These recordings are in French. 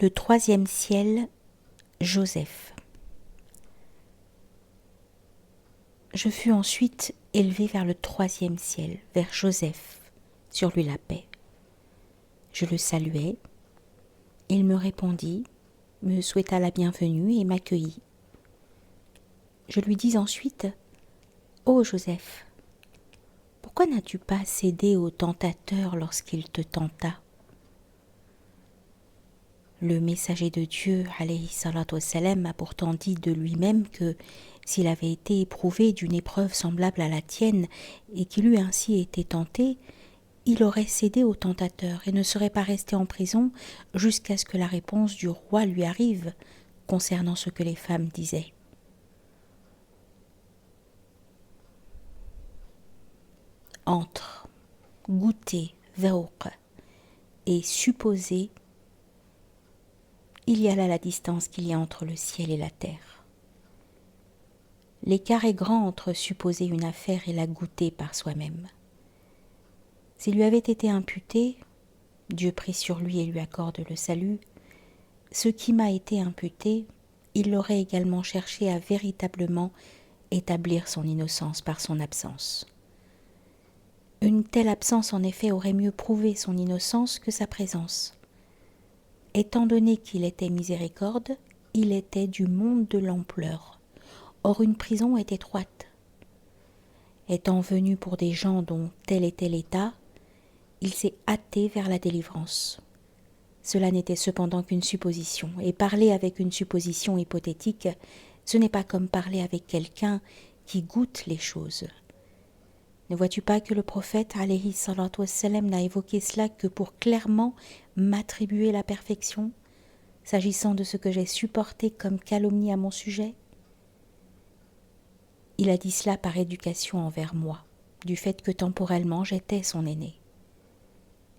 Le troisième ciel, Joseph. Je fus ensuite élevé vers le troisième ciel, vers Joseph, sur lui la paix. Je le saluai. Il me répondit, me souhaita la bienvenue et m'accueillit. Je lui dis ensuite, « Ô Joseph, pourquoi n'as-tu pas cédé au tentateur lorsqu'il te tenta ?» Le messager de Dieu, alayhi salatu wassalam, a pourtant dit de lui-même que s'il avait été éprouvé d'une épreuve semblable à la tienne et qu'il eût ainsi été tenté, il aurait cédé au tentateur et ne serait pas resté en prison jusqu'à ce que la réponse du roi lui arrive concernant ce que les femmes disaient. Entre goûter, dhawq, et supposer, il y a là la distance qu'il y a entre le ciel et la terre. L'écart est grand entre supposer une affaire et la goûter par soi-même. S'il lui avait été imputé, Dieu prie sur lui et lui accorde le salut, ce qui m'a été imputé, il l'aurait également cherché à véritablement établir son innocence par son absence. Une telle absence en effet aurait mieux prouvé son innocence que sa présence. Étant donné qu'il était miséricorde, il était du monde de l'ampleur. Or une prison est étroite. Étant venu pour des gens dont tel était l'état, il s'est hâté vers la délivrance. Cela n'était cependant qu'une supposition, et parler avec une supposition hypothétique, ce n'est pas comme parler avec quelqu'un qui goûte les choses. Ne vois-tu pas que le prophète, alayhi salatu wassalam, n'a évoqué cela que pour clairement m'attribuer la perfection, s'agissant de ce que j'ai supporté comme calomnie à mon sujet? Il a dit cela par éducation envers moi, du fait que temporellement j'étais son aîné.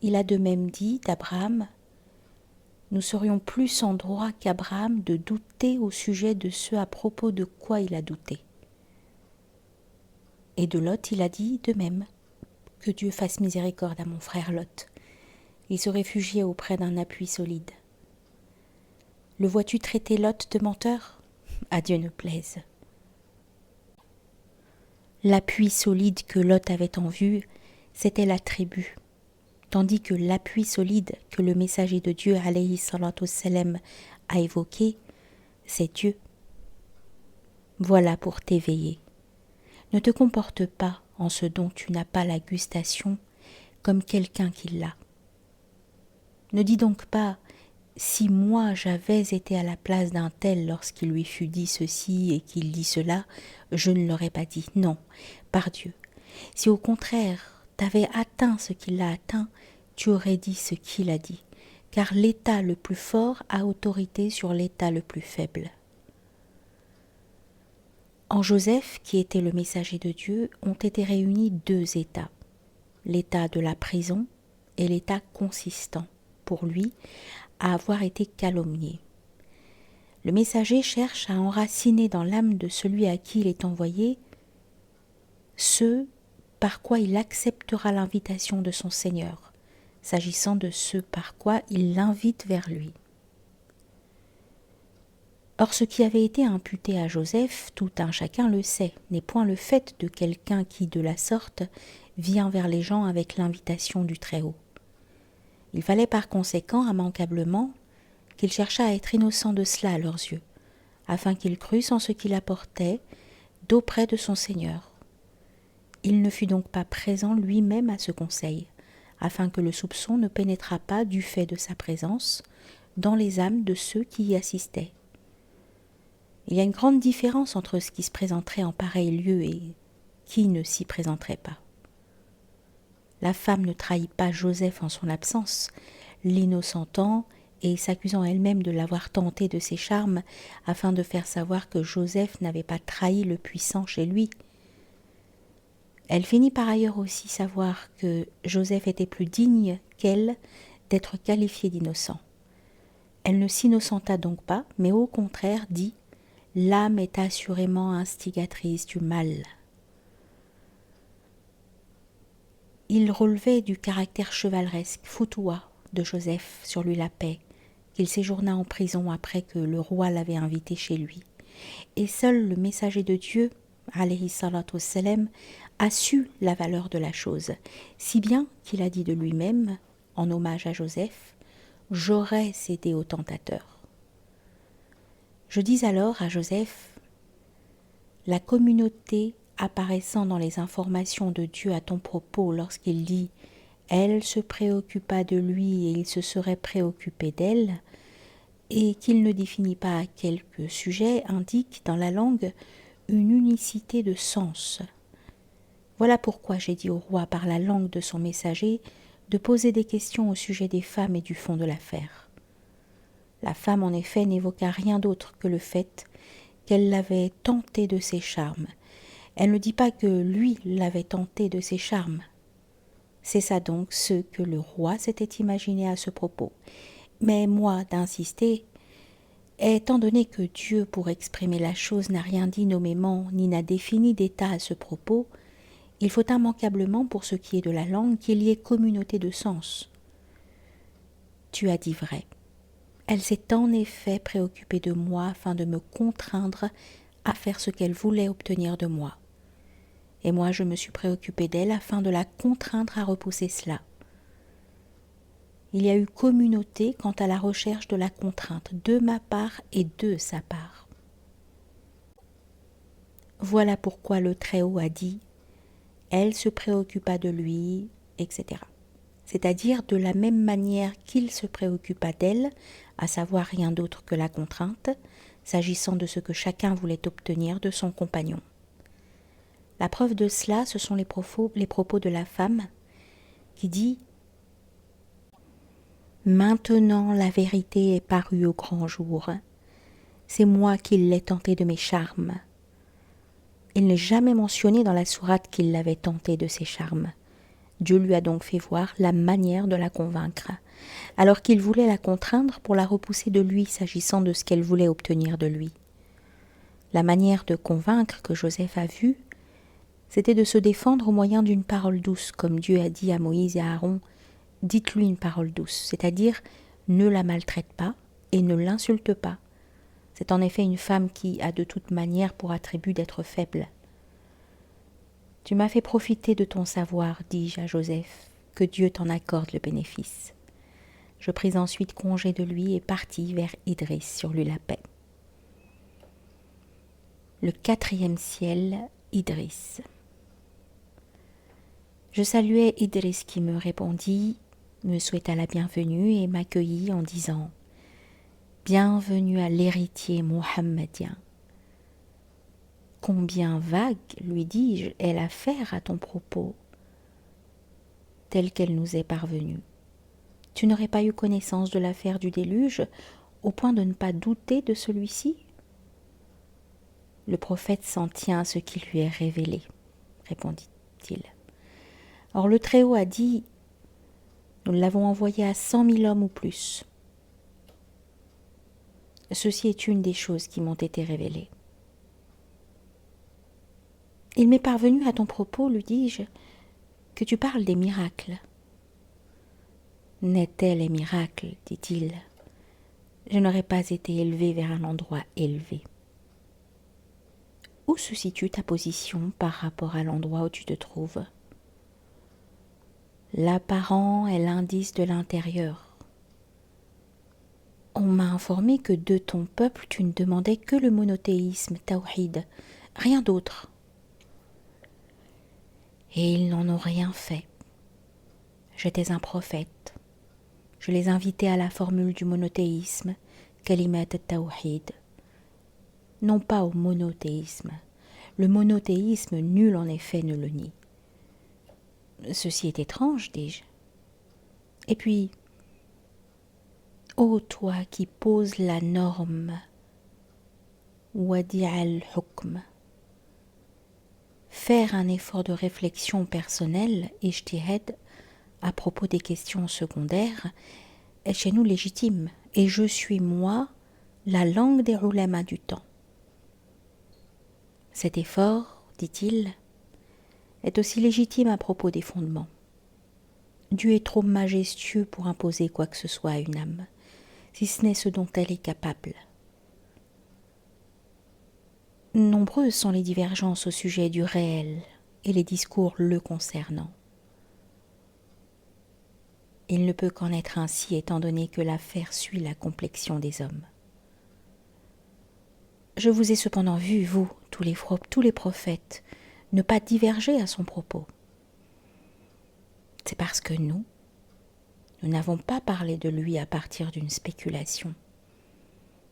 Il a de même dit d'Abraham, « Nous serions plus en droit qu'Abraham de douter au sujet de ce à propos de quoi il a douté. » Et de Lot, il a dit de même, « Que Dieu fasse miséricorde à mon frère Lot. Il se réfugiait auprès d'un appui solide. » Le vois-tu traiter Lot de menteur? À Dieu ne plaise. L'appui solide que Lot avait en vue, c'était la tribu, tandis que l'appui solide que le messager de Dieu, alayhi salatu wassalam, a évoqué, c'est Dieu. Voilà pour t'éveiller. Ne te comporte pas en ce dont tu n'as pas la gustation comme quelqu'un qui l'a. Ne dis donc pas « si moi j'avais été à la place d'un tel lorsqu'il lui fut dit ceci et qu'il dit cela, je ne l'aurais pas dit. » Non, par Dieu. Si au contraire t'avais atteint ce qu'il a atteint, tu aurais dit ce qu'il a dit, car l'état le plus fort a autorité sur l'état le plus faible. En Joseph, qui était le messager de Dieu, ont été réunis deux états, l'état de la prison et l'état consistant, pour lui, à avoir été calomnié. Le messager cherche à enraciner dans l'âme de celui à qui il est envoyé ce par quoi il acceptera l'invitation de son Seigneur, s'agissant de ce par quoi il l'invite vers lui. Or, ce qui avait été imputé à Joseph, tout un chacun le sait, n'est point le fait de quelqu'un qui, de la sorte, vient vers les gens avec l'invitation du Très-Haut. Il fallait par conséquent, immanquablement, qu'il cherchât à être innocent de cela à leurs yeux, afin qu'ils crussent en ce qu'il apportait d'auprès de son Seigneur. Il ne fut donc pas présent lui-même à ce conseil, afin que le soupçon ne pénétrât pas du fait de sa présence dans les âmes de ceux qui y assistaient. Il y a une grande différence entre ce qui se présenterait en pareil lieu et qui ne s'y présenterait pas. La femme ne trahit pas Joseph en son absence, l'innocentant et s'accusant elle-même de l'avoir tenté de ses charmes afin de faire savoir que Joseph n'avait pas trahi le puissant chez lui. Elle finit par ailleurs aussi savoir que Joseph était plus digne qu'elle d'être qualifié d'innocent. Elle ne s'innocenta donc pas, mais au contraire dit « L'âme est assurément instigatrice du mal ». Il relevait du caractère chevaleresque, foutoua, de Joseph sur lui la paix, qu'il séjourna en prison après que le roi l'avait invité chez lui. Et seul le messager de Dieu, alayhi salatu wassalam, a su la valeur de la chose, si bien qu'il a dit de lui-même, en hommage à Joseph, « J'aurais cédé au tentateur ». Je dis alors à Joseph, « La communauté apparaissant dans les informations de Dieu à ton propos lorsqu'il dit « Elle se préoccupa de lui et il se serait préoccupé d'elle » et qu'il ne définit pas quelques sujets, indique dans la langue une unicité de sens. Voilà pourquoi j'ai dit au roi par la langue de son messager de poser des questions au sujet des femmes et du fond de l'affaire. La femme en effet n'évoqua rien d'autre que le fait qu'elle l'avait tenté de ses charmes. Elle ne dit pas que lui l'avait tenté de ses charmes. C'est ça donc ce que le roi s'était imaginé à ce propos. Mais moi d'insister, étant donné que Dieu, pour exprimer la chose, n'a rien dit nommément ni n'a défini d'état à ce propos, il faut immanquablement, pour ce qui est de la langue, qu'il y ait communauté de sens. Tu as dit vrai. Elle s'est en effet préoccupée de moi afin de me contraindre à faire ce qu'elle voulait obtenir de moi. Et moi je me suis préoccupée d'elle afin de la contraindre à repousser cela. Il y a eu communauté quant à la recherche de la contrainte, de ma part et de sa part. Voilà pourquoi le Très-Haut a dit « Elle se préoccupa de lui, etc. » C'est-à-dire de la même manière qu'il se préoccupa d'elle, à savoir rien d'autre que la contrainte, s'agissant de ce que chacun voulait obtenir de son compagnon. La preuve de cela, ce sont les propos de la femme qui dit « Maintenant la vérité est parue au grand jour. C'est moi qui l'ai tenté de mes charmes. » Il n'est jamais mentionné dans la sourate qu'il l'avait tenté de ses charmes. Dieu lui a donc fait voir la manière de la convaincre, alors qu'il voulait la contraindre pour la repousser de lui s'agissant de ce qu'elle voulait obtenir de lui. La manière de convaincre que Joseph a vue, c'était de se défendre au moyen d'une parole douce, comme Dieu a dit à Moïse et à Aaron, « Dites-lui une parole douce », c'est-à-dire « Ne la maltraite pas et ne l'insulte pas ». C'est en effet une femme qui a de toute manière pour attribut d'être faible. « Tu m'as fait profiter de ton savoir, dis-je à Joseph, que Dieu t'en accorde le bénéfice. » Je pris ensuite congé de lui et partis vers Idriss sur lui la paix. Le 4e ciel, Idriss. Je saluai Idriss qui me répondit, me souhaita la bienvenue et m'accueillit en disant « Bienvenue à l'héritier mohammédien. » Combien vague, lui dis-je, est l'affaire à ton propos, telle qu'elle nous est parvenue. Tu n'aurais pas eu connaissance de l'affaire du déluge, au point de ne pas douter de celui-ci ? Le prophète s'en tient à ce qui lui est révélé, répondit-il. Or le Très-Haut a dit, nous l'avons envoyé à 100 000 hommes ou plus. Ceci est une des choses qui m'ont été révélées. Il m'est parvenu à ton propos, lui dis-je, que tu parles des miracles. N'étaient les miracles, dit-il, je n'aurais pas été élevé vers un endroit élevé. Où se situe ta position par rapport à l'endroit où tu te trouves ? L'apparent est l'indice de l'intérieur. On m'a informé que de ton peuple tu ne demandais que le monothéisme, tawhid, rien d'autre. Et ils n'en ont rien fait. J'étais un prophète. Je les invitais à la formule du monothéisme, kalimat tawhid. Non pas au monothéisme. Le monothéisme, nul en effet ne le nie. Ceci est étrange, dis-je. Et puis, ô toi qui poses la norme, wadi' al-hukm, faire un effort de réflexion personnelle, ijtihad, à propos des questions secondaires, est chez nous légitime, et je suis, moi, la langue des ulama du temps. Cet effort, dit-il, est aussi légitime à propos des fondements. Dieu est trop majestueux pour imposer quoi que ce soit à une âme. si ce n'est ce dont elle est capable. Nombreuses sont les divergences au sujet du réel et les discours le concernant. Il ne peut qu'en être ainsi étant donné que l'affaire suit la complexion des hommes. Je vous ai cependant vu, vous, tous les prophètes, ne pas diverger à son propos. C'est parce que nous n'avons pas parlé de lui à partir d'une spéculation,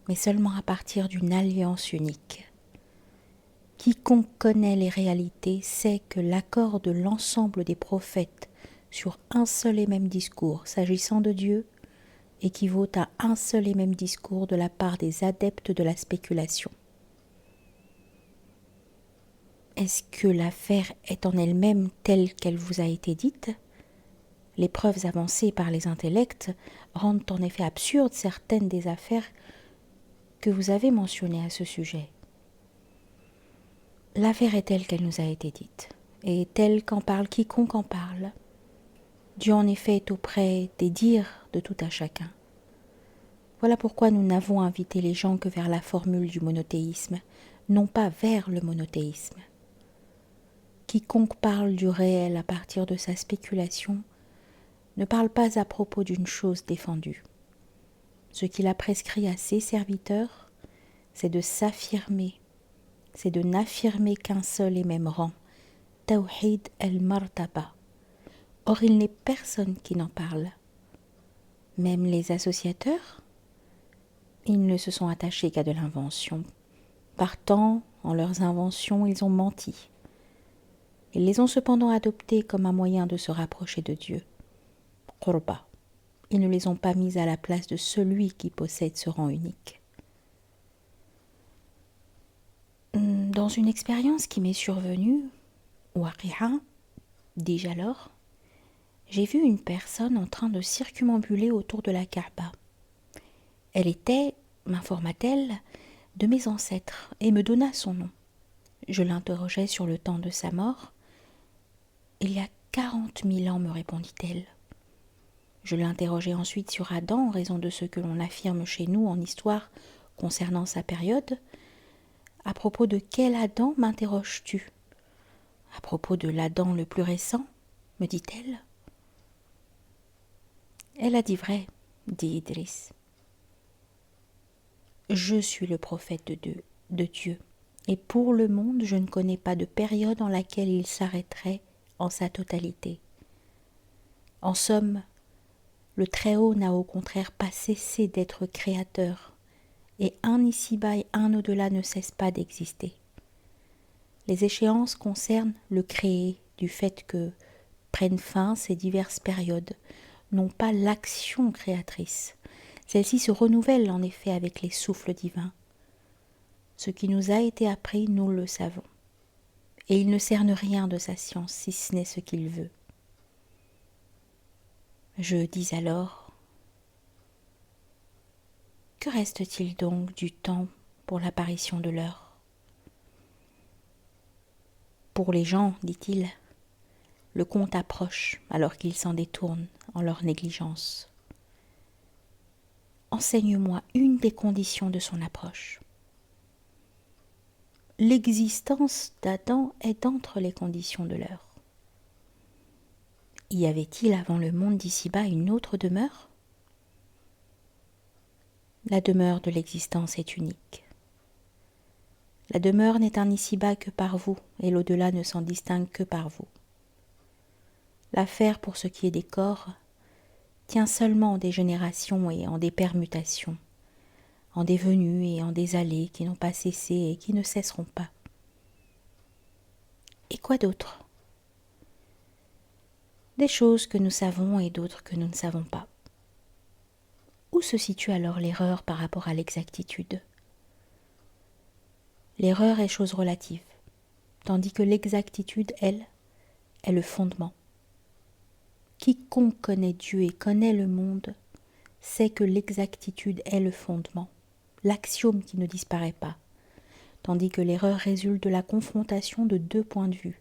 mais seulement à partir d'une alliance unique. Quiconque connaît les réalités sait que l'accord de l'ensemble des prophètes sur un seul et même discours s'agissant de Dieu équivaut à un seul et même discours de la part des adeptes de la spéculation. Est-ce que l'affaire est en elle-même telle qu'elle vous a été dite ? Les preuves avancées par les intellects rendent en effet absurdes certaines des affaires que vous avez mentionnées à ce sujet. L'affaire est telle qu'elle nous a été dite, et telle qu'en parle quiconque en parle. Dieu en effet est auprès des dires de tout à chacun. Voilà pourquoi nous n'avons invité les gens que vers la formule du monothéisme, non pas vers le monothéisme. Quiconque parle du réel à partir de sa spéculation ne parle pas à propos d'une chose défendue. Ce qu'il a prescrit à ses serviteurs, c'est de s'affirmer, c'est de n'affirmer qu'un seul et même rang, Tawhid al-Martaba. Or il n'est personne qui n'en parle. Même les associateurs, ils ne se sont attachés qu'à de l'invention. Partant, en leurs inventions, ils ont menti. Ils les ont cependant adoptés comme un moyen de se rapprocher de Dieu. Qurba. Ils ne les ont pas mis à la place de celui qui possède ce rang unique. Dans une expérience qui m'est survenue, Waqi'a, dis-je alors, j'ai vu une personne en train de circumambuler autour de la Kaaba. Elle était, m'informa-t-elle, de mes ancêtres et me donna son nom. Je l'interrogeai sur le temps de sa mort. Il y a 40 000 ans, me répondit-elle. Je l'interrogeai ensuite sur Adam en raison de ce que l'on affirme chez nous en histoire concernant sa période. À propos de quel Adam m'interroges-tu ? À propos de l'Adam le plus récent, me dit-elle. Elle a dit vrai, dit Idriss. Je suis le prophète de Dieu, et pour le monde, je ne connais pas de période en laquelle il s'arrêterait en sa totalité. En somme, le Très-Haut n'a au contraire pas cessé d'être créateur, et un ici-bas et un au-delà ne cessent pas d'exister. Les échéances concernent le créé, du fait que prennent fin ces diverses périodes, non pas l'action créatrice. Celle-ci se renouvelle en effet avec les souffles divins. Ce qui nous a été appris, nous le savons. Et il ne cerne rien de sa science, si ce n'est ce qu'il veut. Je dis alors, que reste-t-il donc du temps pour l'apparition de l'heure ? Pour les gens, dit-il, le compte approche alors qu'ils s'en détournent en leur négligence. Enseigne-moi une des conditions de son approche. L'existence d'Adam est entre les conditions de l'heure. Y avait-il avant le monde d'ici-bas une autre demeure ? La demeure de l'existence est unique. La demeure n'est un ici-bas que par vous, et l'au-delà ne s'en distingue que par vous. L'affaire pour ce qui est des corps tient seulement en des générations et en des permutations, en des venues et en des allées qui n'ont pas cessé et qui ne cesseront pas. Et quoi d'autre ? Des choses que nous savons et d'autres que nous ne savons pas. Où se situe alors l'erreur par rapport à l'exactitude ? L'erreur est chose relative, tandis que l'exactitude, elle, est le fondement. Quiconque connaît Dieu et connaît le monde sait que l'exactitude est le fondement, l'axiome qui ne disparaît pas, tandis que l'erreur résulte de la confrontation de deux points de vue.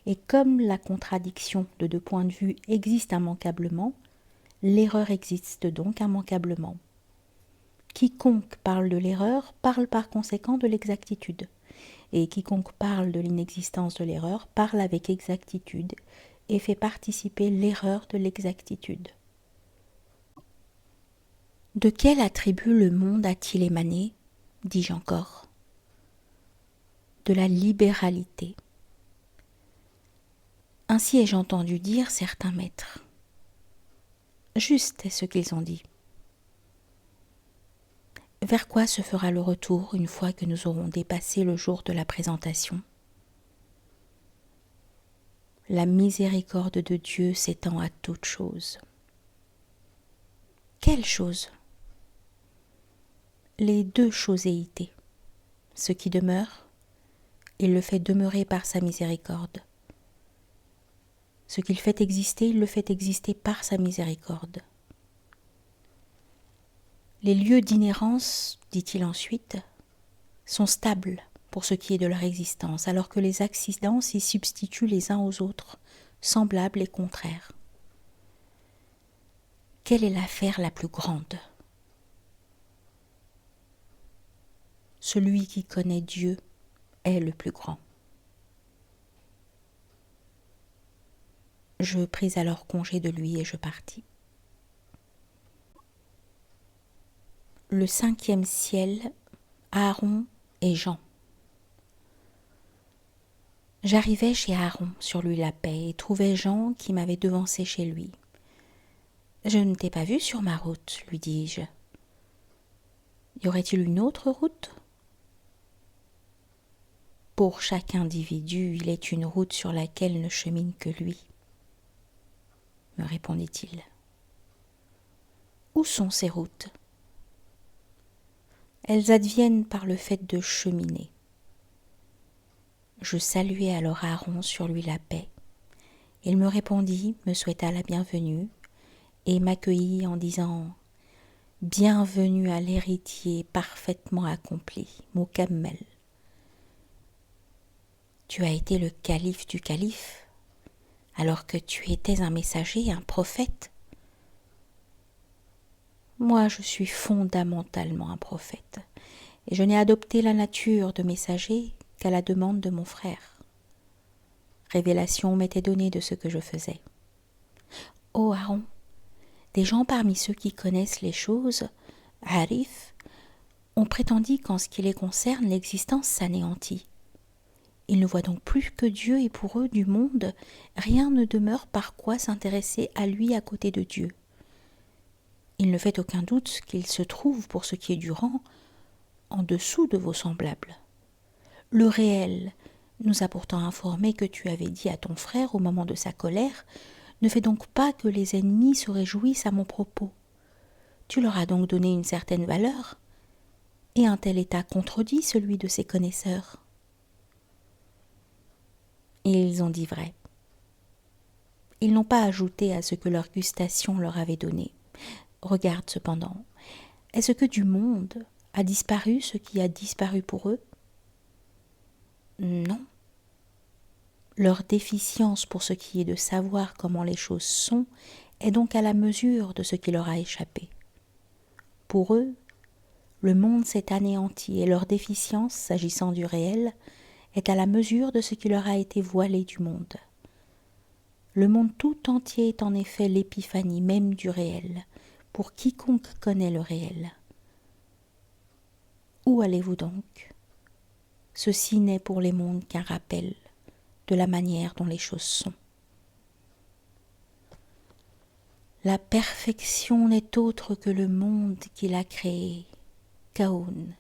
Et comme la contradiction de deux points de vue existe immanquablement, l'erreur existe donc immanquablement. Quiconque parle de l'erreur parle par conséquent de l'exactitude. Et quiconque parle de l'inexistence de l'erreur parle avec exactitude et fait participer l'erreur de l'exactitude. De quel attribut le monde a-t-il émané, dis-je encore? De la libéralité. Ainsi ai-je entendu dire certains maîtres. Juste est ce qu'ils ont dit. Vers quoi se fera le retour une fois que nous aurons dépassé le jour de la présentation? La miséricorde de Dieu s'étend à toute chose. Quelle chose? Les deux choséités. Ce qui demeure, il le fait demeurer par sa miséricorde. Ce qu'il fait exister, il le fait exister par sa miséricorde. Les lieux d'inhérence, dit-il ensuite, sont stables pour ce qui est de leur existence, alors que les accidents s'y substituent les uns aux autres, semblables et contraires. Quelle est l'affaire la plus grande? Celui qui connaît Dieu est le plus grand. Je pris alors congé de lui et je partis. Le 5e ciel, Aaron et Jean. J'arrivai chez Aaron sur lui la paix et trouvai Jean qui m'avait devancé chez lui. Je ne t'ai pas vu sur ma route, lui dis-je. Y aurait-il une autre route? Pour chaque individu, il est une route sur laquelle ne chemine que lui, me répondit-il. Où sont ces routes? Elles adviennent par le fait de cheminer. Je saluai alors Aaron sur lui la paix. Il me répondit, me souhaita la bienvenue et m'accueillit en disant « Bienvenue à l'héritier parfaitement accompli, Mukammel. Tu as été le calife du calife, alors que tu étais un messager, un prophète. Moi, je suis fondamentalement un prophète, et je n'ai adopté la nature de messager qu'à la demande de mon frère. Révélation m'était donnée de ce que je faisais. Ô Aaron, des gens parmi ceux qui connaissent les choses, Arif, ont prétendu qu'en ce qui les concerne, l'existence s'anéantit. Ils ne voient donc plus que Dieu et pour eux, du monde, rien ne demeure par quoi s'intéresser à lui à côté de Dieu. Il ne fait aucun doute qu'il se trouve, pour ce qui est du rang, en dessous de vos semblables. Le réel nous a pourtant informé que tu avais dit à ton frère au moment de sa colère « Ne fais donc pas que les ennemis se réjouissent à mon propos. Tu leur as donc donné une certaine valeur, et un tel état contredit celui de ses connaisseurs. » Et ils ont dit vrai. Ils n'ont pas ajouté à ce que leur gustation leur avait donné. Regarde cependant, est-ce que du monde a disparu ce qui a disparu pour eux? Non. Leur déficience pour ce qui est de savoir comment les choses sont est donc à la mesure de ce qui leur a échappé. Pour eux, le monde s'est anéanti et leur déficience, s'agissant du réel, est à la mesure de ce qui leur a été voilé du monde. Le monde tout entier est en effet l'épiphanie même du réel, pour quiconque connaît le réel. Où allez-vous donc? Ceci n'est pour les mondes qu'un rappel de la manière dont les choses sont. La perfection n'est autre que le monde qu'il a créé, Kaoun.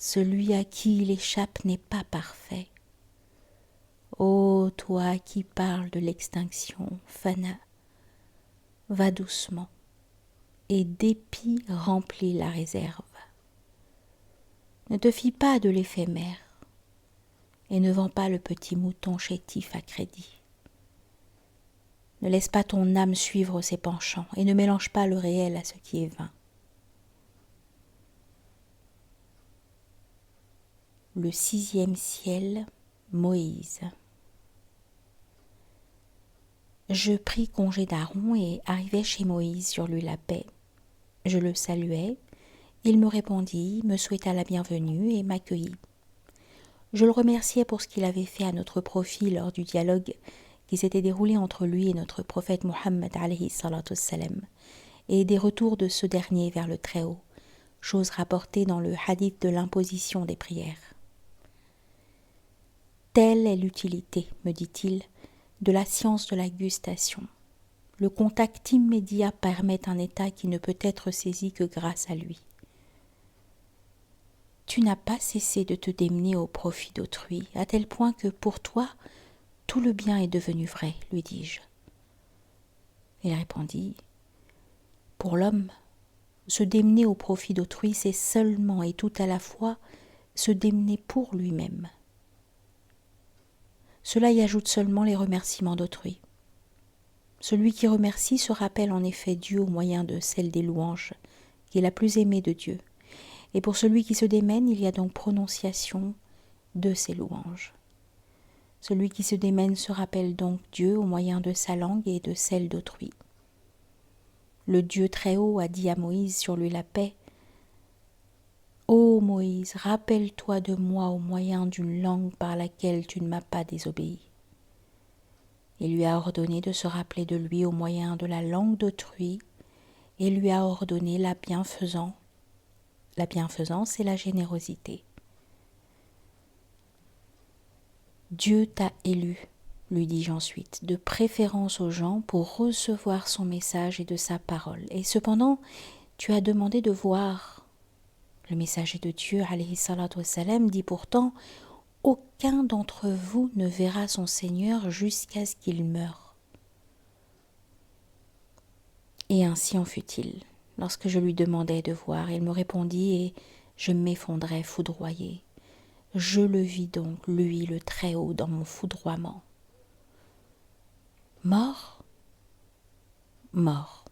Celui à qui il échappe n'est pas parfait. Ô toi qui parles de l'extinction, Fana, va doucement, et dépit remplis la réserve. Ne te fie pas de l'éphémère, et ne vends pas le petit mouton chétif à crédit. Ne laisse pas ton âme suivre ses penchants, et ne mélange pas le réel à ce qui est vain. Le 6e ciel, Moïse. Je pris congé d'Aaron et arrivai chez Moïse sur lui la paix. Je le saluai, Il me répondit, me souhaita la bienvenue et m'accueillit. Je le remerciai pour ce qu'il avait fait à notre profit lors du dialogue qui s'était déroulé entre lui et notre prophète Mohammed alayhi salatu wassalam, et des retours de ce dernier vers le Très-Haut, chose rapportée dans le hadith de l'imposition des prières. Telle est l'utilité, me dit-il, de la science de la gustation. Le contact immédiat permet un état qui ne peut être saisi que grâce à lui. Tu n'as pas cessé de te démener au profit d'autrui, à tel point que pour toi, tout le bien est devenu vrai, lui dis-je. Il répondit, pour l'homme, se démener au profit d'autrui, c'est seulement et tout à la fois se démener pour lui-même. Cela y ajoute seulement les remerciements d'autrui. Celui qui remercie se rappelle en effet Dieu au moyen de celle des louanges, qui est la plus aimée de Dieu. Et pour celui qui se démène, il y a donc prononciation de ces louanges. Celui qui se démène se rappelle donc Dieu au moyen de sa langue et de celle d'autrui. Le Dieu très haut a dit à Moïse sur lui la paix, « Ô Moïse, rappelle-toi de moi au moyen d'une langue par laquelle tu ne m'as pas désobéi. » Il lui a ordonné de se rappeler de lui au moyen de la langue d'autrui et lui a ordonné la bienfaisance et la générosité. Dieu t'a élu, lui dis-je ensuite, de préférence aux gens pour recevoir son message et de sa parole. Et cependant, tu as demandé de voir. Le messager de Dieu, alayhi salatu wassalam, dit pourtant, aucun d'entre vous ne verra son Seigneur jusqu'à ce qu'il meure. Et ainsi en fut-il. Lorsque je lui demandai de voir, il me répondit et je m'effondrai foudroyé. Je le vis donc, lui, le Très-Haut, dans mon foudroiement. Mort ? Mort.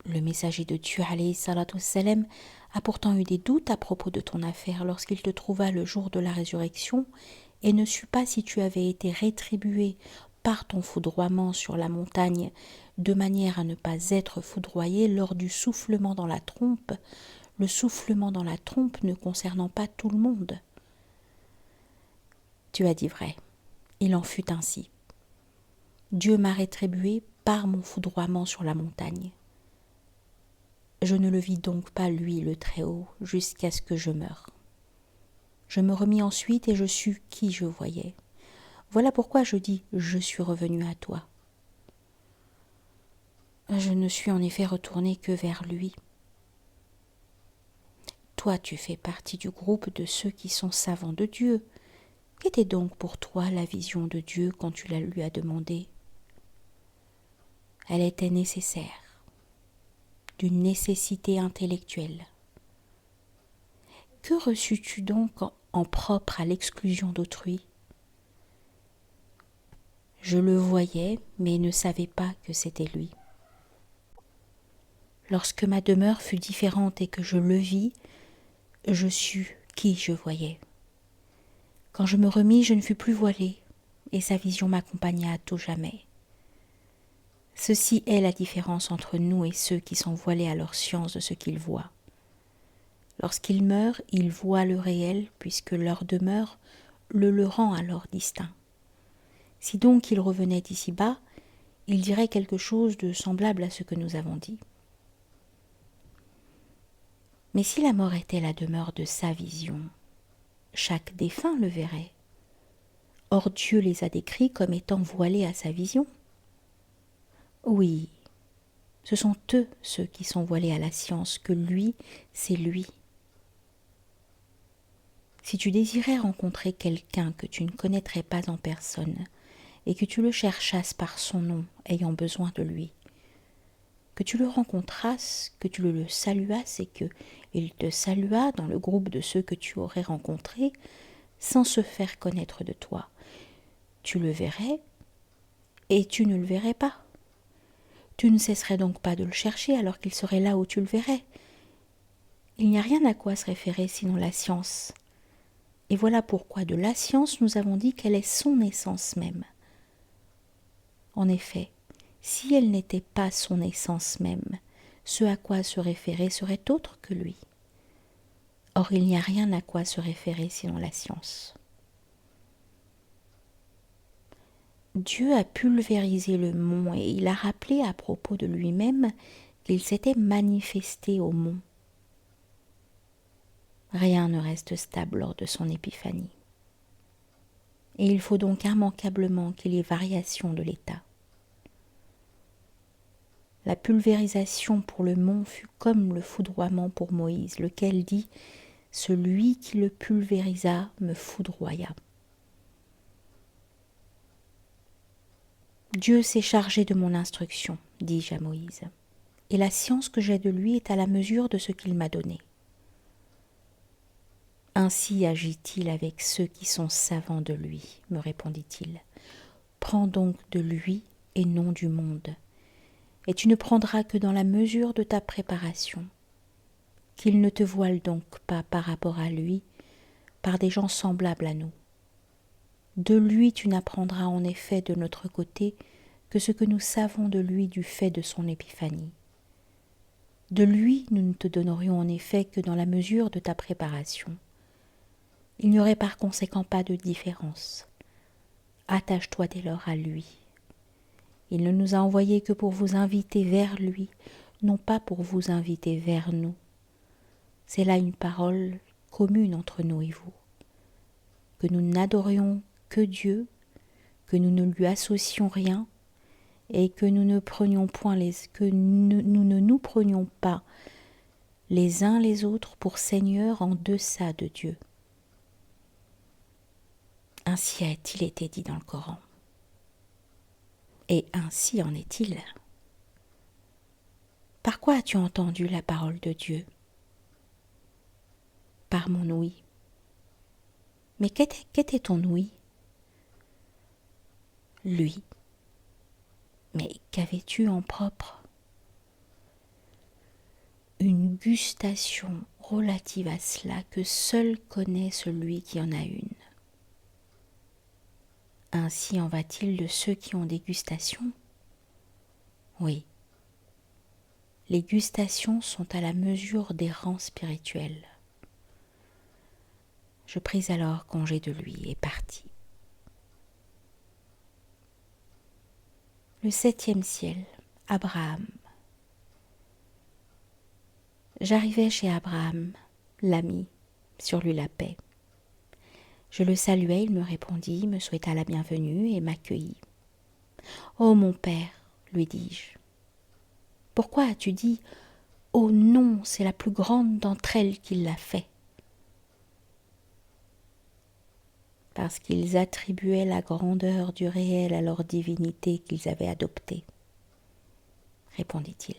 Le messager de Dieu, alayhi salatu wassalam, a pourtant eu des doutes à propos de ton affaire lorsqu'il te trouva le jour de la résurrection et ne sut pas si tu avais été rétribué par ton foudroiement sur la montagne de manière à ne pas être foudroyé lors du soufflement dans la trompe, le soufflement dans la trompe ne concernant pas tout le monde. Tu as dit vrai, il en fut ainsi. Dieu m'a rétribué par mon foudroiement sur la montagne. Je ne le vis donc pas, lui, le Très-Haut, jusqu'à ce que je meure. Je me remis ensuite et je sus qui je voyais. Voilà pourquoi je dis « je suis revenu à toi ». Je ne suis en effet retourné que vers lui. Toi, tu fais partie du groupe de ceux qui sont savants de Dieu. Qu'était donc pour toi la vision de Dieu quand tu la lui as demandée ? Elle était nécessaire, d'une nécessité intellectuelle. Que reçus-tu donc en propre à l'exclusion d'autrui ? Je le voyais, mais ne savais pas que c'était lui. Lorsque ma demeure fut différente et que je le vis, je sus qui je voyais. Quand je me remis, je ne fus plus voilée, et sa vision m'accompagna à tout jamais. Ceci est la différence entre nous et ceux qui sont voilés à leur science de ce qu'ils voient. Lorsqu'ils meurent, ils voient le réel, puisque leur demeure le rend alors distinct. Si donc ils revenaient ici-bas, ils diraient quelque chose de semblable à ce que nous avons dit. Mais si la mort était la demeure de sa vision, chaque défunt le verrait. Or Dieu les a décrits comme étant voilés à sa vision. Oui, ce sont eux ceux qui sont voilés à la science, que lui, c'est lui. Si tu désirais rencontrer quelqu'un que tu ne connaîtrais pas en personne, et que tu le cherchasses par son nom, ayant besoin de lui, que tu le rencontrasses, que tu le saluasses et que il te salua dans le groupe de ceux que tu aurais rencontrés, sans se faire connaître de toi, tu le verrais et tu ne le verrais pas. Tu ne cesserais donc pas de le chercher alors qu'il serait là où tu le verrais. Il n'y a rien à quoi se référer sinon la science. Et voilà pourquoi de la science nous avons dit qu'elle est son essence même. En effet, si elle n'était pas son essence même, ce à quoi se référer serait autre que lui. Or, il n'y a rien à quoi se référer sinon la science. Dieu a pulvérisé le mont et il a rappelé à propos de lui-même qu'il s'était manifesté au mont. Rien ne reste stable lors de son épiphanie. Et il faut donc immanquablement qu'il y ait variation de l'état. La pulvérisation pour le mont fut comme le foudroiement pour Moïse, lequel dit « Celui qui le pulvérisa me foudroya ». Dieu s'est chargé de mon instruction, dis-je à Moïse, et la science que j'ai de lui est à la mesure de ce qu'il m'a donné. Ainsi agit-il avec ceux qui sont savants de lui, me répondit-il. Prends donc de lui et non du monde, et tu ne prendras que dans la mesure de ta préparation. Qu'il ne te voile donc pas par rapport à lui, par des gens semblables à nous. De lui tu n'apprendras en effet de notre côté que ce que nous savons de lui du fait de son épiphanie. De lui nous ne te donnerions en effet que dans la mesure de ta préparation. Il n'y aurait par conséquent pas de différence. Attache-toi dès lors à lui. Il ne nous a envoyés que pour vous inviter vers lui, non pas pour vous inviter vers nous. C'est là une parole commune entre nous et vous, que nous n'adorions que Dieu, que nous ne lui associons rien, et que nous ne prenions nous ne nous prenions pas les uns les autres pour seigneurs en deçà de Dieu. Ainsi a-t-il été dit dans le Coran. Et ainsi en est-il. Par quoi as-tu entendu la parole de Dieu? Par mon ouïe. Mais qu'était ton ouïe? Lui. Mais qu'avais-tu en propre? Une gustation relative à cela que seul connaît celui qui en a une. Ainsi en va-t-il de ceux qui ont des gustations? Oui. Les gustations sont à la mesure des rangs spirituels. Je pris alors congé de lui et partis. Le 7e ciel, Abraham. J'arrivai chez Abraham, l'ami, sur lui la paix. Je le saluai, il me répondit, me souhaita la bienvenue et m'accueillit. « Oh mon père, lui dis-je, pourquoi as-tu dit « Oh non, c'est la plus grande d'entre elles qui l'a fait » Parce qu'ils attribuaient la grandeur du réel à leur divinité qu'ils avaient adoptée, répondit-il.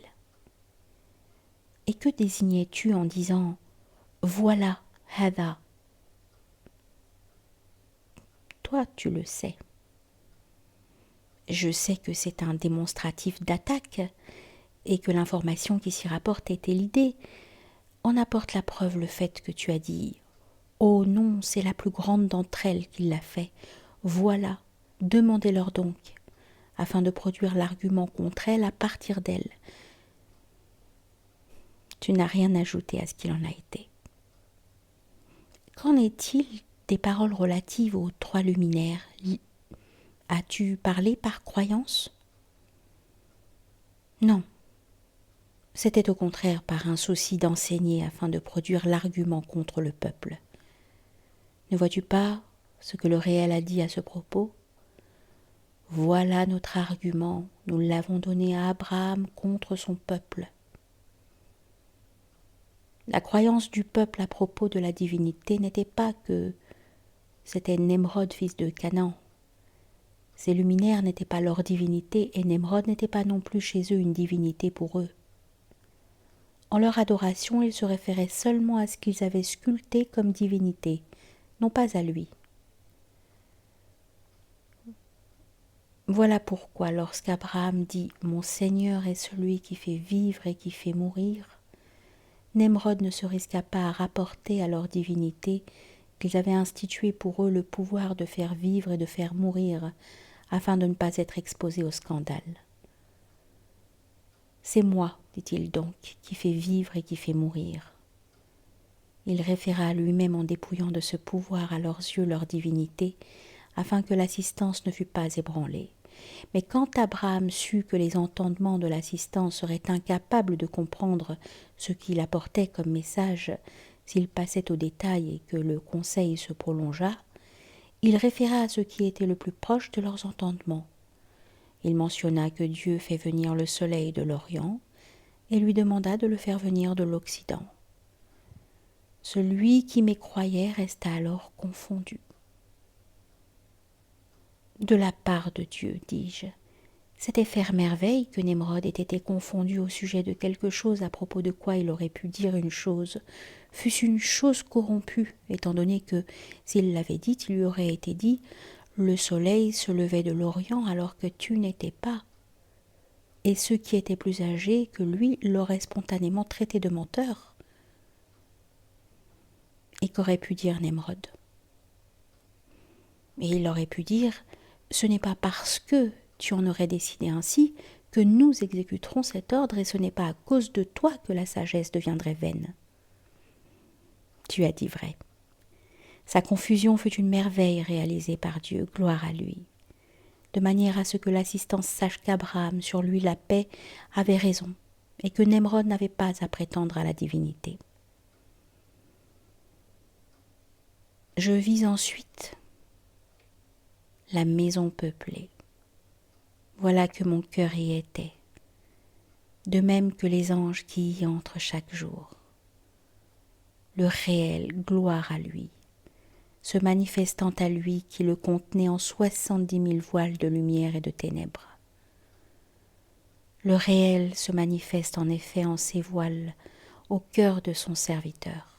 Et que désignais-tu en disant « Voilà, hada » Toi, tu le sais. Je sais que c'est un démonstratif d'attaque et que l'information qui s'y rapporte était l'idée. En apporte la preuve le fait que tu as dit « Oh non, c'est la plus grande d'entre elles qui l'a fait. Voilà, demandez-leur donc, afin de produire l'argument contre elle à partir d'elle. » Tu n'as rien ajouté à ce qu'il en a été. Qu'en est-il des paroles relatives aux 3 luminaires? As-tu parlé par croyance? Non. C'était au contraire par un souci d'enseigner afin de produire l'argument contre le peuple. Ne vois-tu pas ce que le réel a dit à ce propos? Voilà notre argument, nous l'avons donné à Abraham contre son peuple. La croyance du peuple à propos de la divinité n'était pas que c'était Nemrod, fils de Canaan. Ces luminaires n'étaient pas leur divinité et Nemrod n'était pas non plus chez eux une divinité pour eux. En leur adoration, ils se référaient seulement à ce qu'ils avaient sculpté comme divinité, non pas à lui. Voilà pourquoi lorsqu'Abraham dit « Mon Seigneur est celui qui fait vivre et qui fait mourir », Nemrod ne se risqua pas à rapporter à leur divinité qu'ils avaient institué pour eux le pouvoir de faire vivre et de faire mourir, afin de ne pas être exposés au scandale. C'est moi, dit-il donc, qui fais vivre et qui fais mourir. Il référa à lui-même en dépouillant de ce pouvoir à leurs yeux leur divinité, afin que l'assistance ne fût pas ébranlée. Mais quand Abraham sut que les entendements de l'assistance seraient incapables de comprendre ce qu'il apportait comme message, s'il passait au détail et que le conseil se prolongeât, il référa à ce qui était le plus proche de leurs entendements. Il mentionna que Dieu fait venir le soleil de l'Orient et lui demanda de le faire venir de l'Occident. Celui qui mécroyait resta alors confondu. De la part de Dieu, dis-je, c'était faire merveille que Nemrod ait été confondu au sujet de quelque chose à propos de quoi il aurait pu dire une chose, fût-ce une chose corrompue, étant donné que, s'il l'avait dite, il lui aurait été dit « Le soleil se levait de l'Orient alors que tu n'étais pas ». Et ceux qui étaient plus âgés que lui l'auraient spontanément traité de menteur. Et qu'aurait pu dire Nemrod? Et il aurait pu dire « Ce n'est pas parce que tu en aurais décidé ainsi que nous exécuterons cet ordre, et ce n'est pas à cause de toi que la sagesse deviendrait vaine. » Tu as dit vrai. Sa confusion fut une merveille réalisée par Dieu, gloire à lui, de manière à ce que l'assistance sache qu'Abraham, sur lui la paix, avait raison, et que Nemrod n'avait pas à prétendre à la divinité. Je vis ensuite la maison peuplée. Voilà que mon cœur y était, de même que les anges qui y entrent chaque jour. Le réel, gloire à lui, se manifestant à lui qui le contenait en 70 000 voiles de lumière et de ténèbres. Le réel se manifeste en effet en ces voiles au cœur de son serviteur.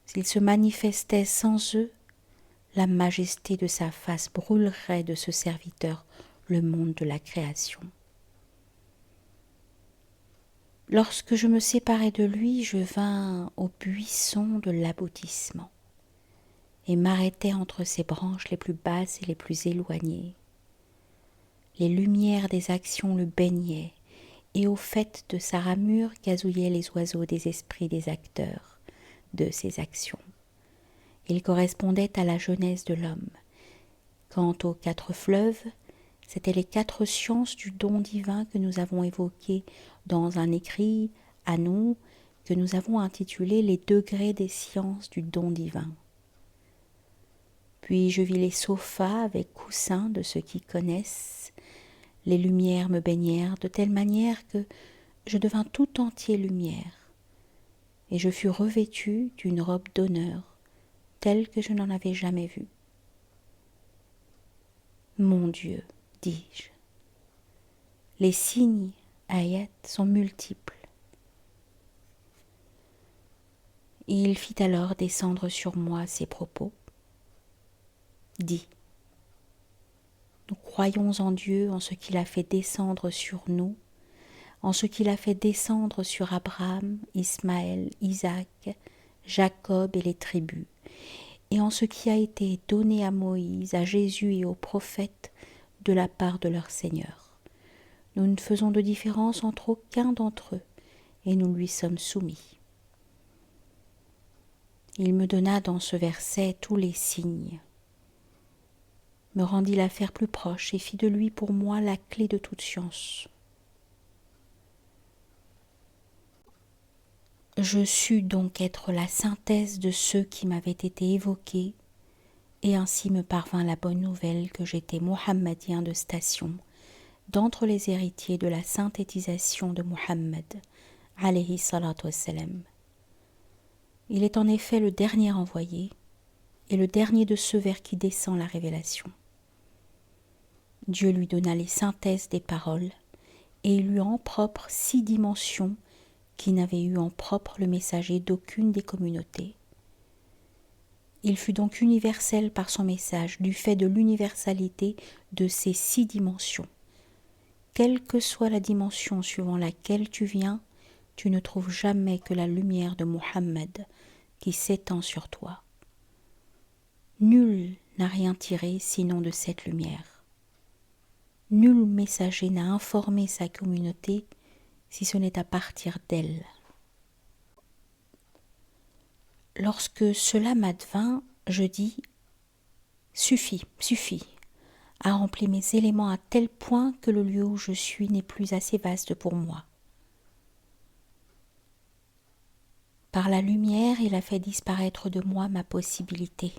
S'il se manifestait sans eux, la majesté de sa face brûlerait de ce serviteur le monde de la création. Lorsque je me séparai de lui, je vins au buisson de l'aboutissement et m'arrêtai entre ses branches les plus basses et les plus éloignées. Les lumières des actions le baignaient, et au fait de sa ramure gazouillaient les oiseaux des esprits des acteurs de ses actions. Il correspondait à la jeunesse de l'homme. Quant aux 4 fleuves, c'étaient les 4 sciences du don divin que nous avons évoquées dans un écrit à nous que nous avons intitulé « Les degrés des sciences du don divin ». Puis je vis les sofas avec coussins de ceux qui connaissent. Les lumières me baignèrent de telle manière que je devins tout entier lumière, et je fus revêtu d'une robe d'honneur, telle que je n'en avais jamais vue. Mon Dieu, dis-je, les signes, ayat, sont multiples. Il fit alors descendre sur moi ces propos. Dis, nous croyons en Dieu, en ce qu'il a fait descendre sur nous, en ce qu'il a fait descendre sur Abraham, Ismaël, Isaac, Jacob et les tribus, et en ce qui a été donné à Moïse, à Jésus et aux prophètes de la part de leur Seigneur. Nous ne faisons de différence entre aucun d'entre eux, et nous lui sommes soumis. Il me donna dans ce verset tous les signes, me rendit l'affaire plus proche et fit de lui pour moi la clé de toute science. Je sus donc être la synthèse de ceux qui m'avaient été évoqués, et ainsi me parvint la bonne nouvelle que j'étais mohammédien de station, d'entre les héritiers de la synthétisation de Muhammad, alayhi salatu wassalam. Il est en effet le dernier envoyé, et le dernier de ceux vers qui descend la révélation. Dieu lui donna les synthèses des paroles, et il eut en propre 6 dimensions qui n'avait eu en propre le messager d'aucune des communautés. Il fut donc universel par son message, du fait de l'universalité de ces 6 dimensions. Quelle que soit la dimension suivant laquelle tu viens, tu ne trouves jamais que la lumière de Muhammad qui s'étend sur toi. Nul n'a rien tiré sinon de cette lumière. Nul messager n'a informé sa communauté si ce n'est à partir d'elle. Lorsque cela m'advint, je dis « Suffit, suffit », a rempli mes éléments à tel point que le lieu où je suis n'est plus assez vaste pour moi. Par la lumière, il a fait disparaître de moi ma possibilité.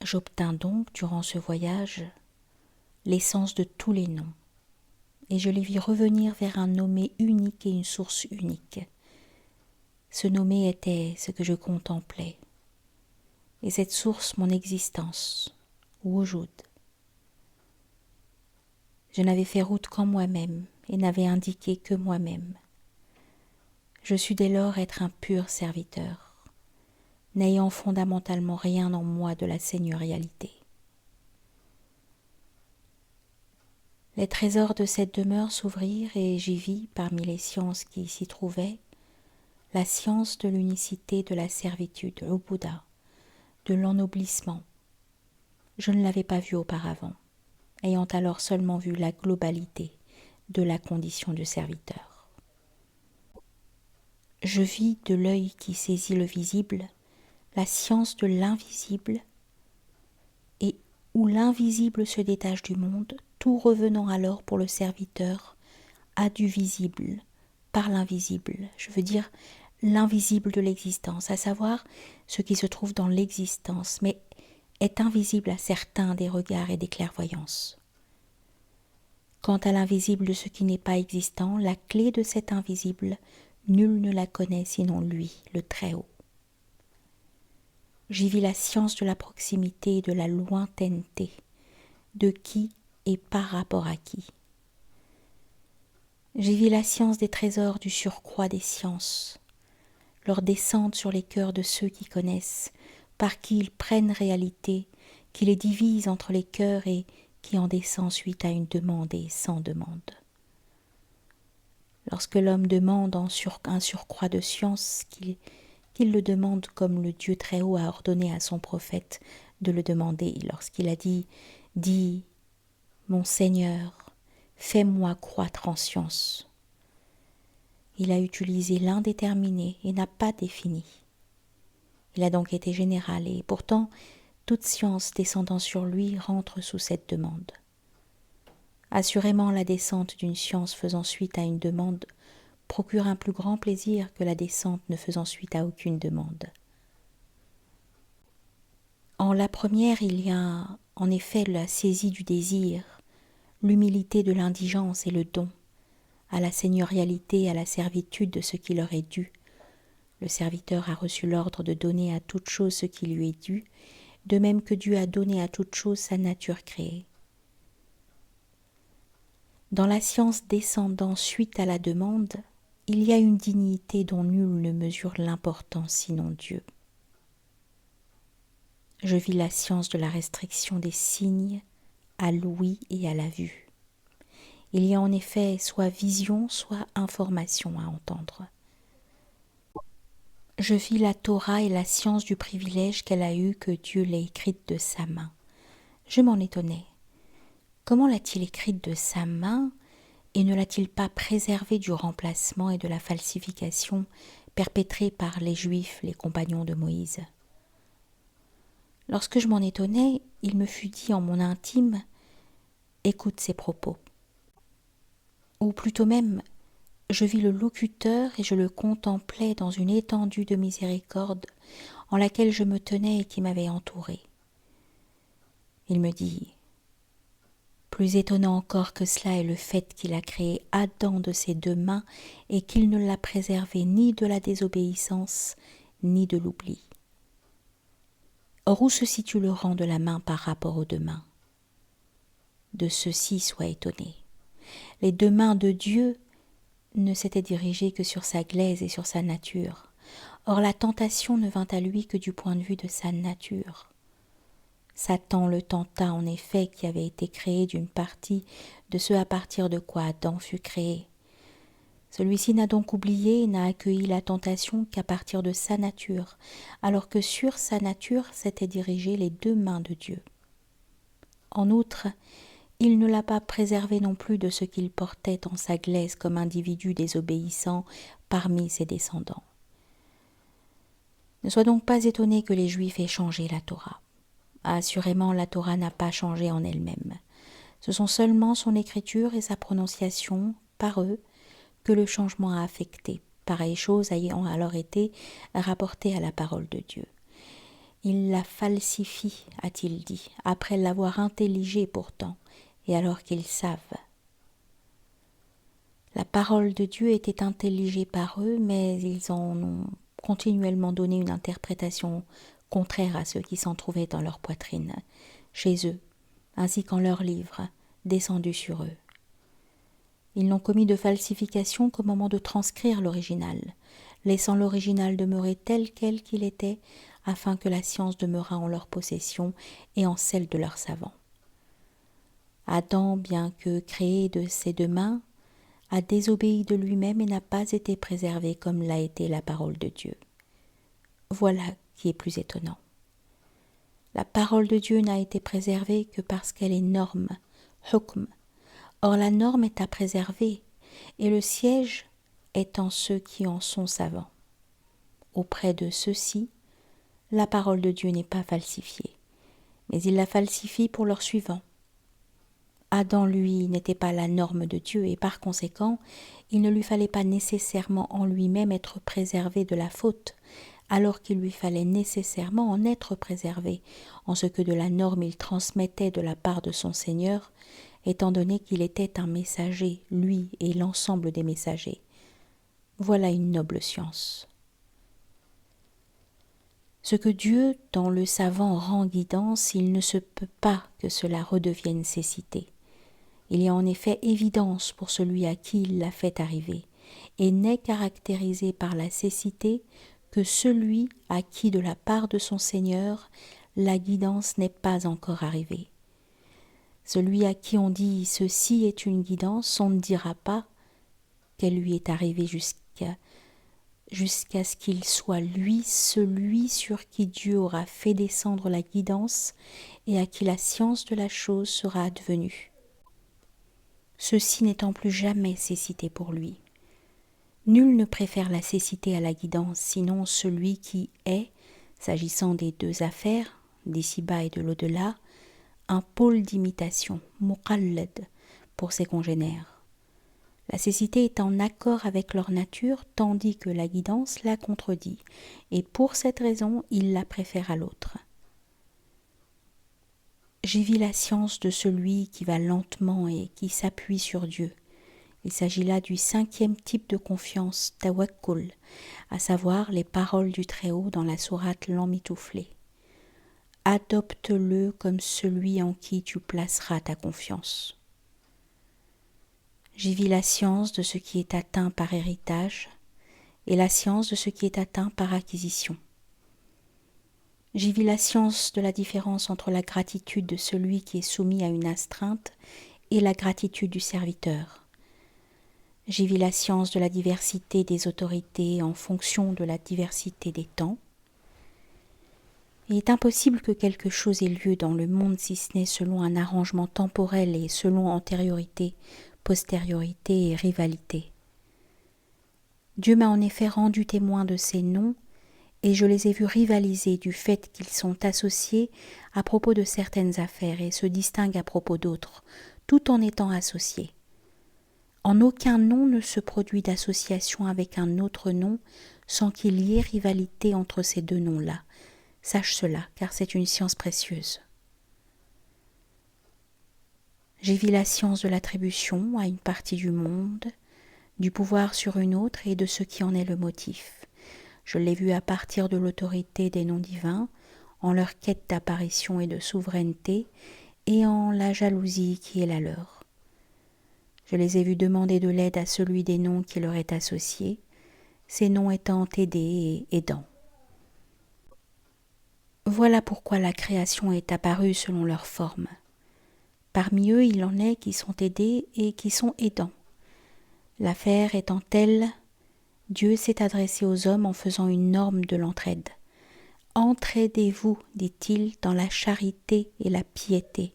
J'obtins donc, durant ce voyage, l'essence de tous les noms, et je les vis revenir vers un nommé unique et une source unique. Ce nommé était ce que je contemplais, et cette source mon existence, Wujud. Je n'avais fait route qu'en moi-même, et n'avais indiqué que moi-même. Je sus dès lors être un pur serviteur, n'ayant fondamentalement rien en moi de la seigneurialité. Les trésors de cette demeure s'ouvrirent et j'y vis, parmi les sciences qui s'y trouvaient, la science de l'unicité de la servitude, au Bouddha, de l'ennoblissement. Je ne l'avais pas vu auparavant, ayant alors seulement vu la globalité de la condition du serviteur. Je vis de l'œil qui saisit le visible, la science de l'invisible, et où l'invisible se détache du monde, tout revenant alors pour le serviteur à du visible, par l'invisible, je veux dire l'invisible de l'existence, à savoir ce qui se trouve dans l'existence, mais est invisible à certains des regards et des clairvoyances. Quant à l'invisible de ce qui n'est pas existant, la clé de cet invisible, nul ne la connaît sinon lui, le Très-Haut. J'y vis la science de la proximité et de la lointaineté, de qui et par rapport à qui. J'y vis la science des trésors du surcroît des sciences, leur descente sur les cœurs de ceux qui connaissent, par qui ils prennent réalité, qui les divise entre les cœurs et qui en descend suite à une demande et sans demande. Lorsque l'homme demande un surcroît de science, qu'il le demande comme le Dieu Très-Haut a ordonné à son prophète de le demander lorsqu'il a dit « Dis, mon Seigneur, fais-moi croître en science ». Il a utilisé l'indéterminé et n'a pas défini. Il a donc été général et pourtant toute science descendant sur lui rentre sous cette demande. Assurément, la descente d'une science faisant suite à une demande procure un plus grand plaisir que la descente ne faisant suite à aucune demande. En la première, il y a en effet la saisie du désir, l'humilité de l'indigence et le don, à la seigneurialité et à la servitude de ce qui leur est dû. Le serviteur a reçu l'ordre de donner à toute chose ce qui lui est dû, de même que Dieu a donné à toute chose sa nature créée. Dans la science descendant suite à la demande, il y a une dignité dont nul ne mesure l'importance sinon Dieu. Je vis la science de la restriction des signes à l'ouïe et à la vue. Il y a en effet soit vision, soit information à entendre. Je vis la Torah et la science du privilège qu'elle a eu que Dieu l'ait écrite de sa main. Je m'en étonnais. Comment l'a-t-il écrite de sa main et ne l'a-t-il pas préservée du remplacement et de la falsification perpétrée par les Juifs, les compagnons de Moïse? Lorsque je m'en étonnais, il me fut dit en mon intime « Écoute ces propos ». Ou plutôt même, je vis le locuteur et je le contemplais dans une étendue de miséricorde en laquelle je me tenais et qui m'avait entouré. Il me dit « Plus étonnant encore que cela est le fait qu'il a créé Adam de ses deux mains et qu'il ne l'a préservé ni de la désobéissance ni de l'oubli. Or où se situe le rang de la main par rapport aux deux mains? De ceci sois étonné. Les deux mains de Dieu ne s'étaient dirigées que sur sa glaise et sur sa nature. Or la tentation ne vint à lui que du point de vue de sa nature. Satan le tenta en effet qui avait été créé d'une partie de ce à partir de quoi Adam fut créé. Celui-ci n'a donc oublié et n'a accueilli la tentation qu'à partir de sa nature, alors que sur sa nature s'étaient dirigées les deux mains de Dieu. En outre, il ne l'a pas préservé non plus de ce qu'il portait en sa glaise comme individu désobéissant parmi ses descendants. Ne sois donc pas étonné que les Juifs aient changé la Torah. Assurément, la Torah n'a pas changé en elle-même. Ce sont seulement son écriture et sa prononciation, par eux, que le changement a affecté, pareille chose ayant alors été rapportée à la parole de Dieu. Il la falsifie, a-t-il dit, après l'avoir intelligée pourtant, et alors qu'ils savent. La parole de Dieu était intelligée par eux, mais ils en ont continuellement donné une interprétation contraire à ceux qui s'en trouvaient dans leur poitrine, chez eux, ainsi qu'en leurs livres, descendus sur eux. Ils n'ont commis de falsification qu'au moment de transcrire l'original, laissant l'original demeurer tel quel qu'il était, afin que la science demeurât en leur possession et en celle de leurs savants. Adam, bien que créé de ses deux mains, a désobéi de lui-même et n'a pas été préservé comme l'a été la parole de Dieu. Voilà qui est plus étonnant. La parole de Dieu n'a été préservée que parce qu'elle est norme, hukm. Or la norme est à préserver, et le siège est en ceux qui en sont savants. Auprès de ceux-ci, la parole de Dieu n'est pas falsifiée, mais il la falsifie pour leurs suivants. Adam, lui, n'était pas la norme de Dieu, et par conséquent, il ne lui fallait pas nécessairement en lui-même être préservé de la faute, alors qu'il lui fallait nécessairement en être préservé, en ce que de la norme il transmettait de la part de son Seigneur, étant donné qu'il était un messager, lui et l'ensemble des messagers. Voilà une noble science. Ce que Dieu, dans le savant, rend guidance, il ne se peut pas que cela redevienne cécité. Il y a en effet évidence pour celui à qui il l'a fait arriver, et n'est caractérisé par la cécité que celui à qui, de la part de son Seigneur, la guidance n'est pas encore arrivée. Celui à qui on dit « ceci est une guidance », on ne dira pas qu'elle lui est arrivée jusqu'à ce qu'il soit lui celui sur qui Dieu aura fait descendre la guidance et à qui la science de la chose sera advenue. Ceci n'étant plus jamais cécité pour lui. Nul ne préfère la cécité à la guidance, sinon celui qui est, s'agissant des deux affaires, d'ici-bas et de l'au-delà, un pôle d'imitation, muqallad, pour ses congénères. La cécité est en accord avec leur nature, tandis que la guidance la contredit, et pour cette raison, il la préfère à l'autre. J'ai vu la science de celui qui va lentement et qui s'appuie sur Dieu. Il s'agit là du 5e type de confiance, tawakkul, à savoir les paroles du Très-Haut dans la sourate L'Emmitouflé. Adopte-le comme celui en qui tu placeras ta confiance. J'y vis la science de ce qui est atteint par héritage et la science de ce qui est atteint par acquisition. J'y vis la science de la différence entre la gratitude de celui qui est soumis à une astreinte et la gratitude du serviteur. J'y vis la science de la diversité des autorités en fonction de la diversité des temps. Il est impossible que quelque chose ait lieu dans le monde si ce n'est selon un arrangement temporel et selon antériorité, postériorité et rivalité. Dieu m'a en effet rendu témoin de ces noms et je les ai vus rivaliser du fait qu'ils sont associés à propos de certaines affaires et se distinguent à propos d'autres, tout en étant associés. En aucun nom ne se produit d'association avec un autre nom sans qu'il y ait rivalité entre ces deux noms-là. Sache cela, car c'est une science précieuse. J'ai vu la science de l'attribution à une partie du monde, du pouvoir sur une autre et de ce qui en est le motif. Je l'ai vu à partir de l'autorité des noms divins, en leur quête d'apparition et de souveraineté, et en la jalousie qui est la leur. Je les ai vus demander de l'aide à celui des noms qui leur est associé, ces noms étant aidés et aidants. Voilà pourquoi la création est apparue selon leur forme. Parmi eux, il en est qui sont aidés et qui sont aidants. L'affaire étant telle, Dieu s'est adressé aux hommes en faisant une norme de l'entraide. « Entraidez-vous, dit-il, dans la charité et la piété. »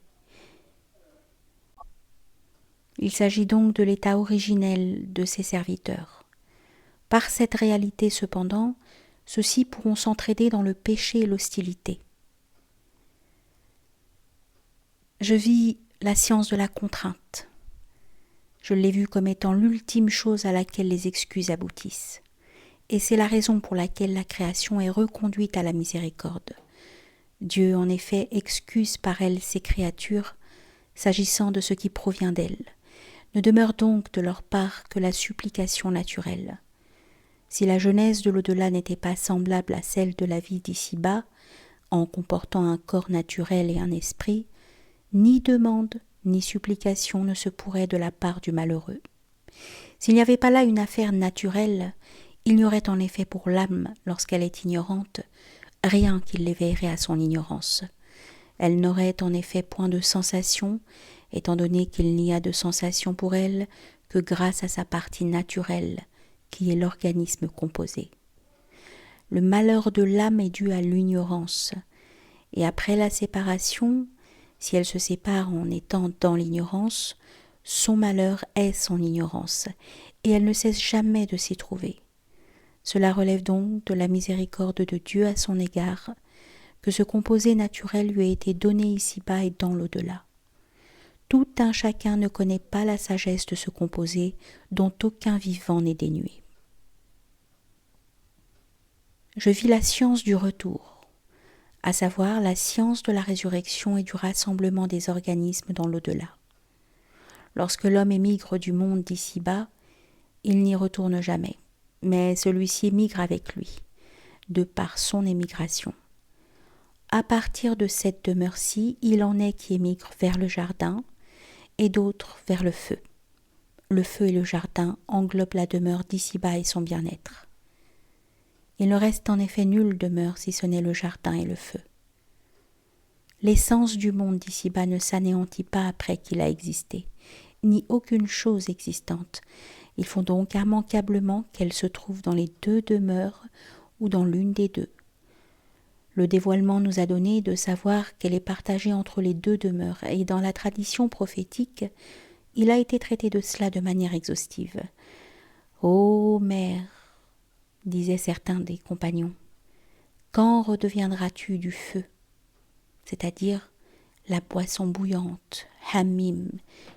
Il s'agit donc de l'état originel de ses serviteurs. Par cette réalité cependant, ceux-ci pourront s'entraider dans le péché et l'hostilité. Je vis la science de la contrainte. Je l'ai vue comme étant l'ultime chose à laquelle les excuses aboutissent. Et c'est la raison pour laquelle la création est reconduite à la miséricorde. Dieu, en effet, excuse par elle ses créatures, s'agissant de ce qui provient d'elles. Ne demeure donc de leur part que la supplication naturelle. Si la genèse de l'au-delà n'était pas semblable à celle de la vie d'ici-bas, en comportant un corps naturel et un esprit, ni demande ni supplication ne se pourrait de la part du malheureux. S'il n'y avait pas là une affaire naturelle, il n'y aurait en effet pour l'âme, lorsqu'elle est ignorante, rien qui l'éveillerait à son ignorance. Elle n'aurait en effet point de sensation, étant donné qu'il n'y a de sensation pour elle que grâce à sa partie naturelle, qui est l'organisme composé. Le malheur de l'âme est dû à l'ignorance, et après la séparation, si elle se sépare en étant dans l'ignorance, son malheur est son ignorance, et elle ne cesse jamais de s'y trouver. Cela relève donc de la miséricorde de Dieu à son égard, que ce composé naturel lui a été donné ici-bas et dans l'au-delà. Tout un chacun ne connaît pas la sagesse de ce composé dont aucun vivant n'est dénué. Je vis la science du retour, à savoir la science de la résurrection et du rassemblement des organismes dans l'au-delà. Lorsque l'homme émigre du monde d'ici-bas, il n'y retourne jamais, mais celui-ci émigre avec lui, de par son émigration. À partir de cette demeure-ci, il en est qui émigrent vers le jardin et d'autres vers le feu. Le feu et le jardin englobent la demeure d'ici-bas et son bien-être. Il ne reste en effet nulle demeure si ce n'est le jardin et le feu. L'essence du monde d'ici-bas ne s'anéantit pas après qu'il a existé, ni aucune chose existante. Il faut donc immanquablement qu'elle se trouve dans les deux demeures ou dans l'une des deux. Le dévoilement nous a donné de savoir qu'elle est partagée entre les deux demeures, et dans la tradition prophétique, il a été traité de cela de manière exhaustive. « Ô mère, disaient certains des compagnons, quand redeviendras-tu du feu, c'est-à-dire la boisson bouillante, hamim,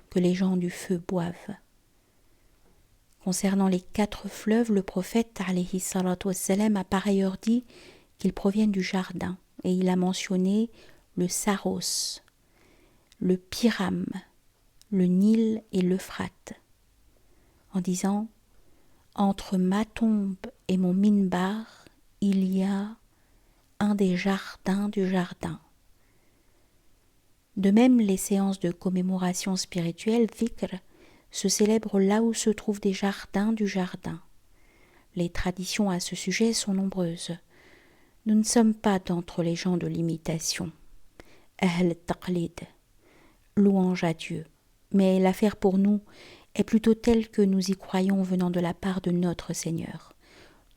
que les gens du feu boivent. Concernant les 4 fleuves, le prophète alayhi salatu wassalam a par ailleurs dit qu'ils proviennent du jardin, et il a mentionné le Saros, le Piram, le Nil et l'Euphrate, en disant « Entre ma tombe et mon minbar, il y a un des jardins du jardin ». De même, les séances de commémoration spirituelle, dhikr, se célèbrent là où se trouvent des jardins du jardin. Les traditions à ce sujet sont nombreuses. Nous ne sommes pas d'entre les gens de l'imitation. Ahl taqlid, louange à Dieu. Mais l'affaire pour nous est plutôt telle que nous y croyons venant de la part de notre Seigneur.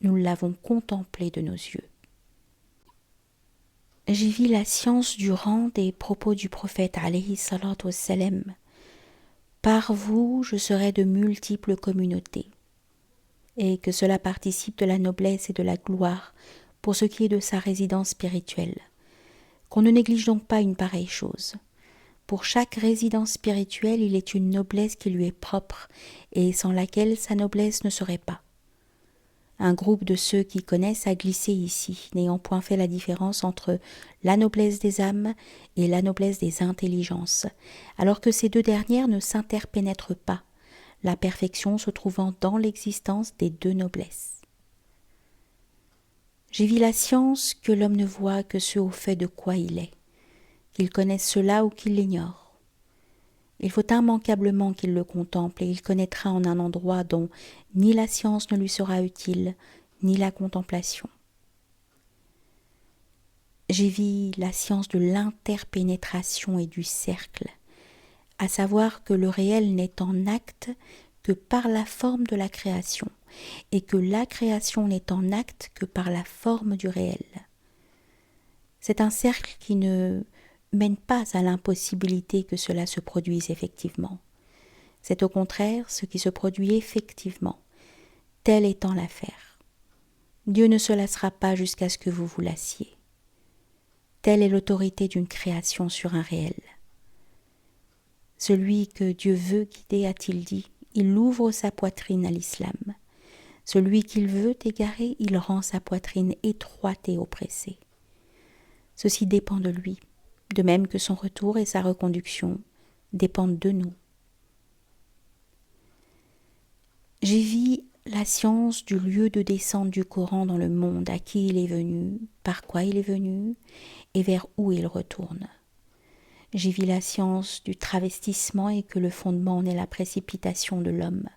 Nous l'avons contemplé de nos yeux. J'y vis la science du rang des propos du prophète alayhi salatu wassalam. Par vous, je serai de multiples communautés, et que cela participe de la noblesse et de la gloire pour ce qui est de sa résidence spirituelle. Qu'on ne néglige donc pas une pareille chose. Pour chaque résidence spirituelle, il est une noblesse qui lui est propre, et sans laquelle sa noblesse ne serait pas. Un groupe de ceux qui connaissent a glissé ici, n'ayant point fait la différence entre la noblesse des âmes et la noblesse des intelligences, alors que ces deux dernières ne s'interpénètrent pas, la perfection se trouvant dans l'existence des deux noblesses. J'ai vu la science que l'homme ne voit que ce au fait de quoi il est, qu'il connaisse cela ou qu'il l'ignore. Il faut immanquablement qu'il le contemple, et il connaîtra en un endroit dont ni la science ne lui sera utile, ni la contemplation. J'ai vu la science de l'interpénétration et du cercle, à savoir que le réel n'est en acte que par la forme de la création, et que la création n'est en acte que par la forme du réel. C'est un cercle qui ne mène pas à l'impossibilité que cela se produise effectivement. C'est au contraire ce qui se produit effectivement, telle étant l'affaire. Dieu ne se lassera pas jusqu'à ce que vous vous lassiez. Telle est l'autorité d'une création sur un réel. Celui que Dieu veut guider, a-t-il dit, il ouvre sa poitrine à l'islam. Celui qu'il veut égarer, il rend sa poitrine étroite et oppressée. Ceci dépend de lui, de même que son retour et sa reconduction dépendent de nous. J'évis la science du lieu de descente du Coran dans le monde, à qui il est venu, par quoi il est venu, et vers où il retourne. J'évis la science du travestissement et que le fondement en est la précipitation de l'homme.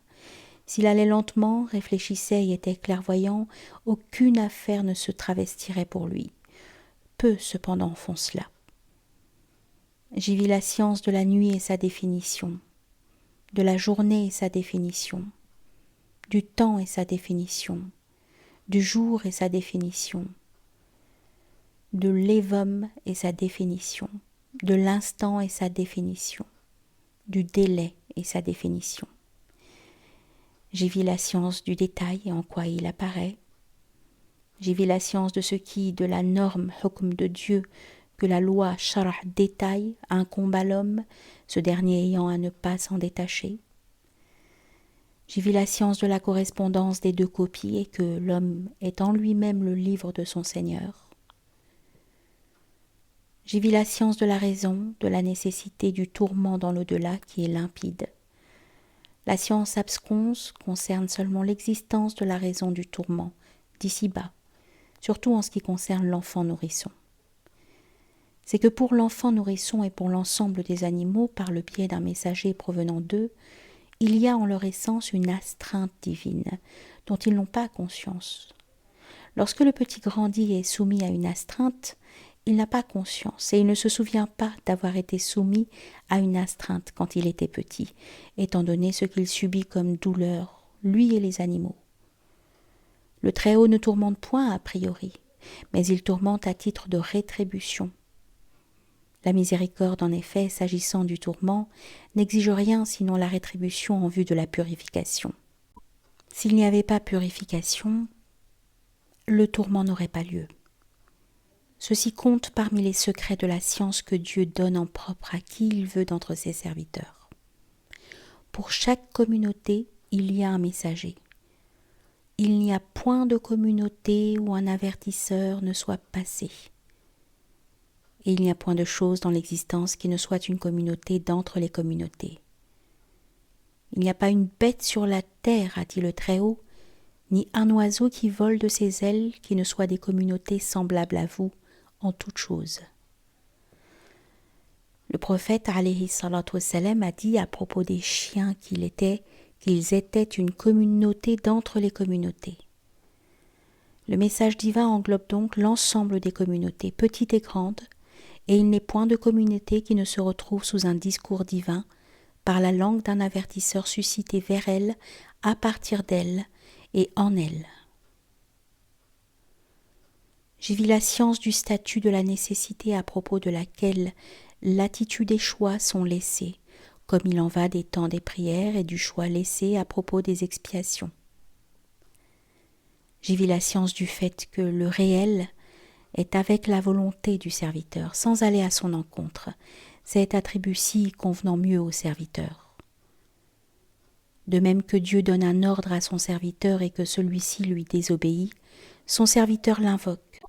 S'il allait lentement, réfléchissait et était clairvoyant, aucune affaire ne se travestirait pour lui. Peu cependant font cela. J'évis la science de la nuit et sa définition, de la journée et sa définition, du temps et sa définition, du jour et sa définition, de l'évum et sa définition, de l'instant et sa définition, du délai et sa définition. J'ai vu la science du détail et en quoi il apparaît. J'ai vu la science de ce qui, de la norme hukm de Dieu, que la loi sharh détaille, incombe à l'homme, ce dernier ayant à ne pas s'en détacher. J'ai vu la science de la correspondance des deux copies et que l'homme est en lui-même le livre de son Seigneur. J'ai vu la science de la raison, de la nécessité du tourment dans l'au-delà qui est limpide. La science absconse concerne seulement l'existence de la raison du tourment, d'ici-bas, surtout en ce qui concerne l'enfant nourrisson. C'est que pour l'enfant nourrisson et pour l'ensemble des animaux, par le biais d'un messager provenant d'eux, il y a en leur essence une astreinte divine, dont ils n'ont pas conscience. Lorsque le petit grandit et est soumis à une astreinte, il n'a pas conscience et il ne se souvient pas d'avoir été soumis à une astreinte quand il était petit, étant donné ce qu'il subit comme douleur, lui et les animaux. Le Très-Haut ne tourmente point a priori, mais il tourmente à titre de rétribution. La miséricorde, en effet, s'agissant du tourment, n'exige rien sinon la rétribution en vue de la purification. S'il n'y avait pas purification, le tourment n'aurait pas lieu. Ceci compte parmi les secrets de la science que Dieu donne en propre à qui il veut d'entre ses serviteurs. Pour chaque communauté, il y a un messager. Il n'y a point de communauté où un avertisseur ne soit passé. Et il n'y a point de chose dans l'existence qui ne soit une communauté d'entre les communautés. Il n'y a pas une bête sur la terre, a dit le Très-Haut, ni un oiseau qui vole de ses ailes qui ne soit des communautés semblables à vous en toutes choses. Le prophète alayhi salatu wassalam a dit à propos des chiens qu'ils étaient une communauté d'entre les communautés. Le message divin englobe donc l'ensemble des communautés, petites et grandes, et il n'est point de communauté qui ne se retrouve sous un discours divin par la langue d'un avertisseur suscité vers elle, à partir d'elle et en elle. J'ai vu la science du statut de la nécessité à propos de laquelle l'attitude et choix sont laissés, comme il en va des temps des prières et du choix laissé à propos des expiations. J'ai vu la science du fait que le réel est avec la volonté du serviteur, sans aller à son encontre, cet attribut-ci convenant mieux au serviteur. De même que Dieu donne un ordre à son serviteur et que celui-ci lui désobéit, son serviteur l'invoque,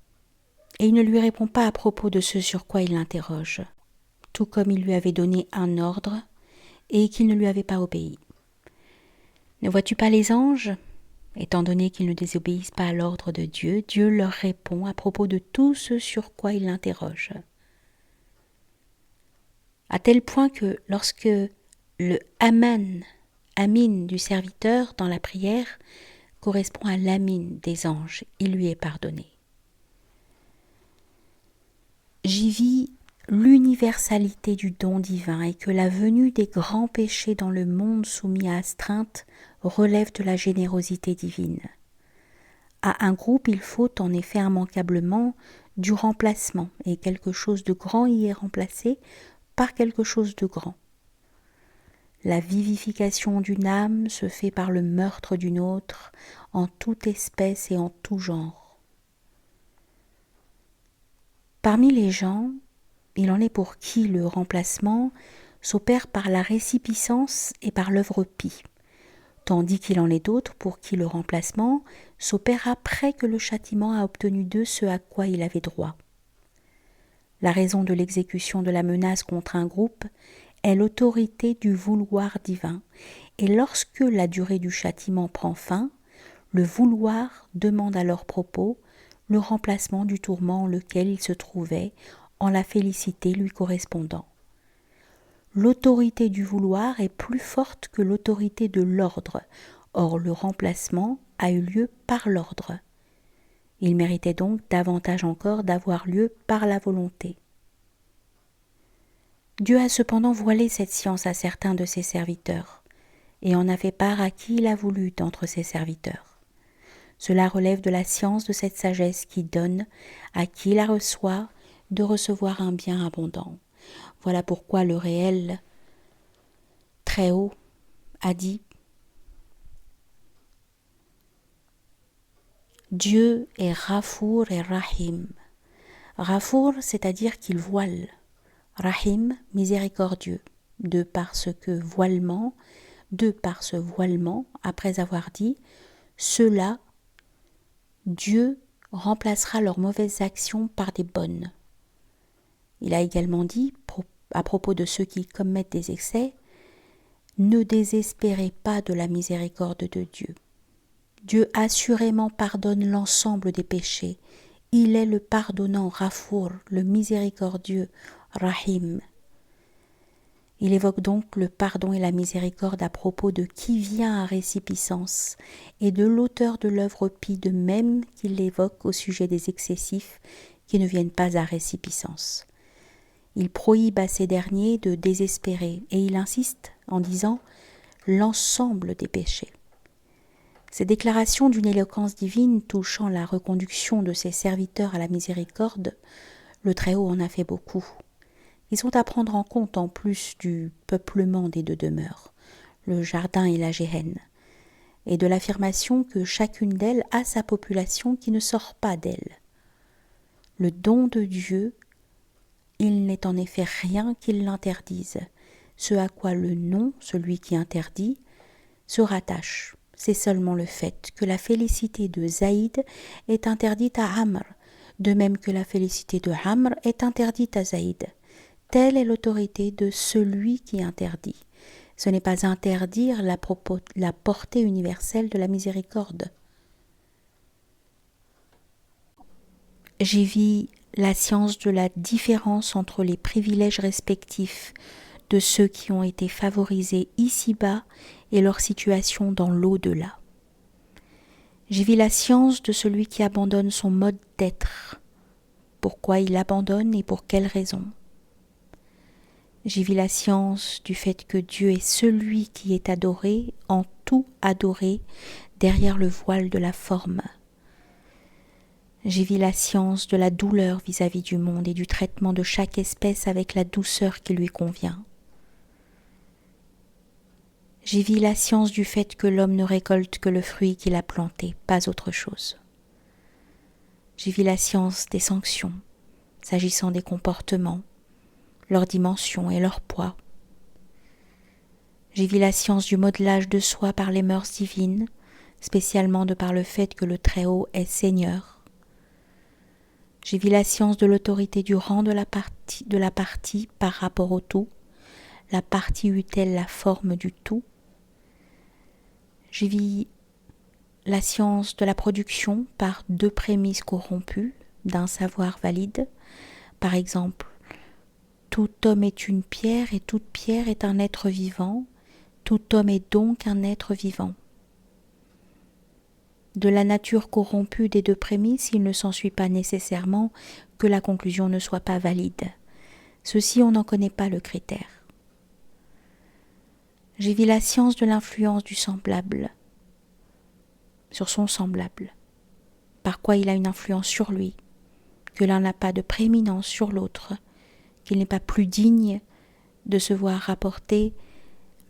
et il ne lui répond pas à propos de ce sur quoi il l'interroge, tout comme il lui avait donné un ordre et qu'il ne lui avait pas obéi. Ne vois-tu pas les anges ? Étant donné qu'ils ne désobéissent pas à l'ordre de Dieu, Dieu leur répond à propos de tout ce sur quoi ils l'interrogent. À tel point que lorsque le amin du serviteur dans la prière correspond à l'amin des anges, il lui est pardonné. J'y vis l'universalité du don divin et que la venue des grands péchés dans le monde soumis à astreinte relève de la générosité divine. À un groupe, il faut en effet immanquablement du remplacement, et quelque chose de grand y est remplacé par quelque chose de grand. La vivification d'une âme se fait par le meurtre d'une autre, en toute espèce et en tout genre. Parmi les gens, il en est pour qui le remplacement s'opère par la récipiscence et par l'œuvre pie, tandis qu'il en est d'autres pour qui le remplacement s'opère après que le châtiment a obtenu d'eux ce à quoi il avait droit. La raison de l'exécution de la menace contre un groupe est l'autorité du vouloir divin, et lorsque la durée du châtiment prend fin, le vouloir demande à leur propos le remplacement du tourment en lequel il se trouvait en la félicité lui correspondant. L'autorité du vouloir est plus forte que l'autorité de l'ordre, or le remplacement a eu lieu par l'ordre. Il méritait donc davantage encore d'avoir lieu par la volonté. Dieu a cependant voilé cette science à certains de ses serviteurs, et en a fait part à qui il a voulu d'entre ses serviteurs. Cela relève de la science de cette sagesse qui donne, à qui la reçoit, de recevoir un bien abondant. Voilà pourquoi le réel, très haut, a dit « Dieu est Ghafour et Rahim ». Ghafour, c'est-à-dire qu'il voile. Rahim, miséricordieux, de par ce voilement, après avoir dit « Ceux-là, Dieu remplacera leurs mauvaises actions par des bonnes ». Il a également dit, à propos de ceux qui commettent des excès, « Ne désespérez pas de la miséricorde de Dieu. Dieu assurément pardonne l'ensemble des péchés. Il est le pardonnant Ghafour, le miséricordieux Rahim. » Il évoque donc le pardon et la miséricorde à propos de qui vient à récipiscence et de l'auteur de l'œuvre pie, de même qu'il l'évoque au sujet des excessifs qui ne viennent pas à récipiscence. Il prohibe à ces derniers de désespérer et il insiste en disant l'ensemble des péchés. Ces déclarations d'une éloquence divine touchant la reconduction de ses serviteurs à la miséricorde, le Très-Haut en a fait beaucoup. Ils sont à prendre en compte en plus du peuplement des deux demeures, le jardin et la géhenne, et de l'affirmation que chacune d'elles a sa population qui ne sort pas d'elle. Le don de Dieu, il n'est en effet rien qui l'interdise. Ce à quoi le non, celui qui interdit, se rattache. C'est seulement le fait que la félicité de Zaïd est interdite à Amr, de même que la félicité de Amr est interdite à Zaïd. Telle est l'autorité de celui qui interdit. Ce n'est pas interdire la portée universelle de la miséricorde. J'y vis la science de la différence entre les privilèges respectifs de ceux qui ont été favorisés ici-bas et leur situation dans l'au-delà. J'y vis la science de celui qui abandonne son mode d'être. Pourquoi il abandonne et pour quelle raison? J'y vis la science du fait que Dieu est celui qui est adoré, en tout adoré, derrière le voile de la forme. J'y vis la science de la douleur vis-à-vis du monde et du traitement de chaque espèce avec la douceur qui lui convient. J'y vis la science du fait que l'homme ne récolte que le fruit qu'il a planté, pas autre chose. J'y vis la science des sanctions, s'agissant des comportements, leur dimension et leur poids. J'y vis la science du modelage de soi par les mœurs divines, spécialement de par le fait que le Très-Haut est Seigneur. J'y vis la science de l'autorité du rang de la partie par rapport au tout, la partie eut-elle la forme du tout. J'y vis la science de la production par deux prémices corrompues d'un savoir valide, par exemple, tout homme est une pierre et toute pierre est un être vivant, tout homme est donc un être vivant. De la nature corrompue des deux prémices, il ne s'ensuit pas nécessairement que la conclusion ne soit pas valide. Ceci, on n'en connaît pas le critère. J'ai vu la science de l'influence du semblable sur son semblable, par quoi il a une influence sur lui, que l'un n'a pas de prééminence sur l'autre, qu'il n'est pas plus digne de se voir rapporter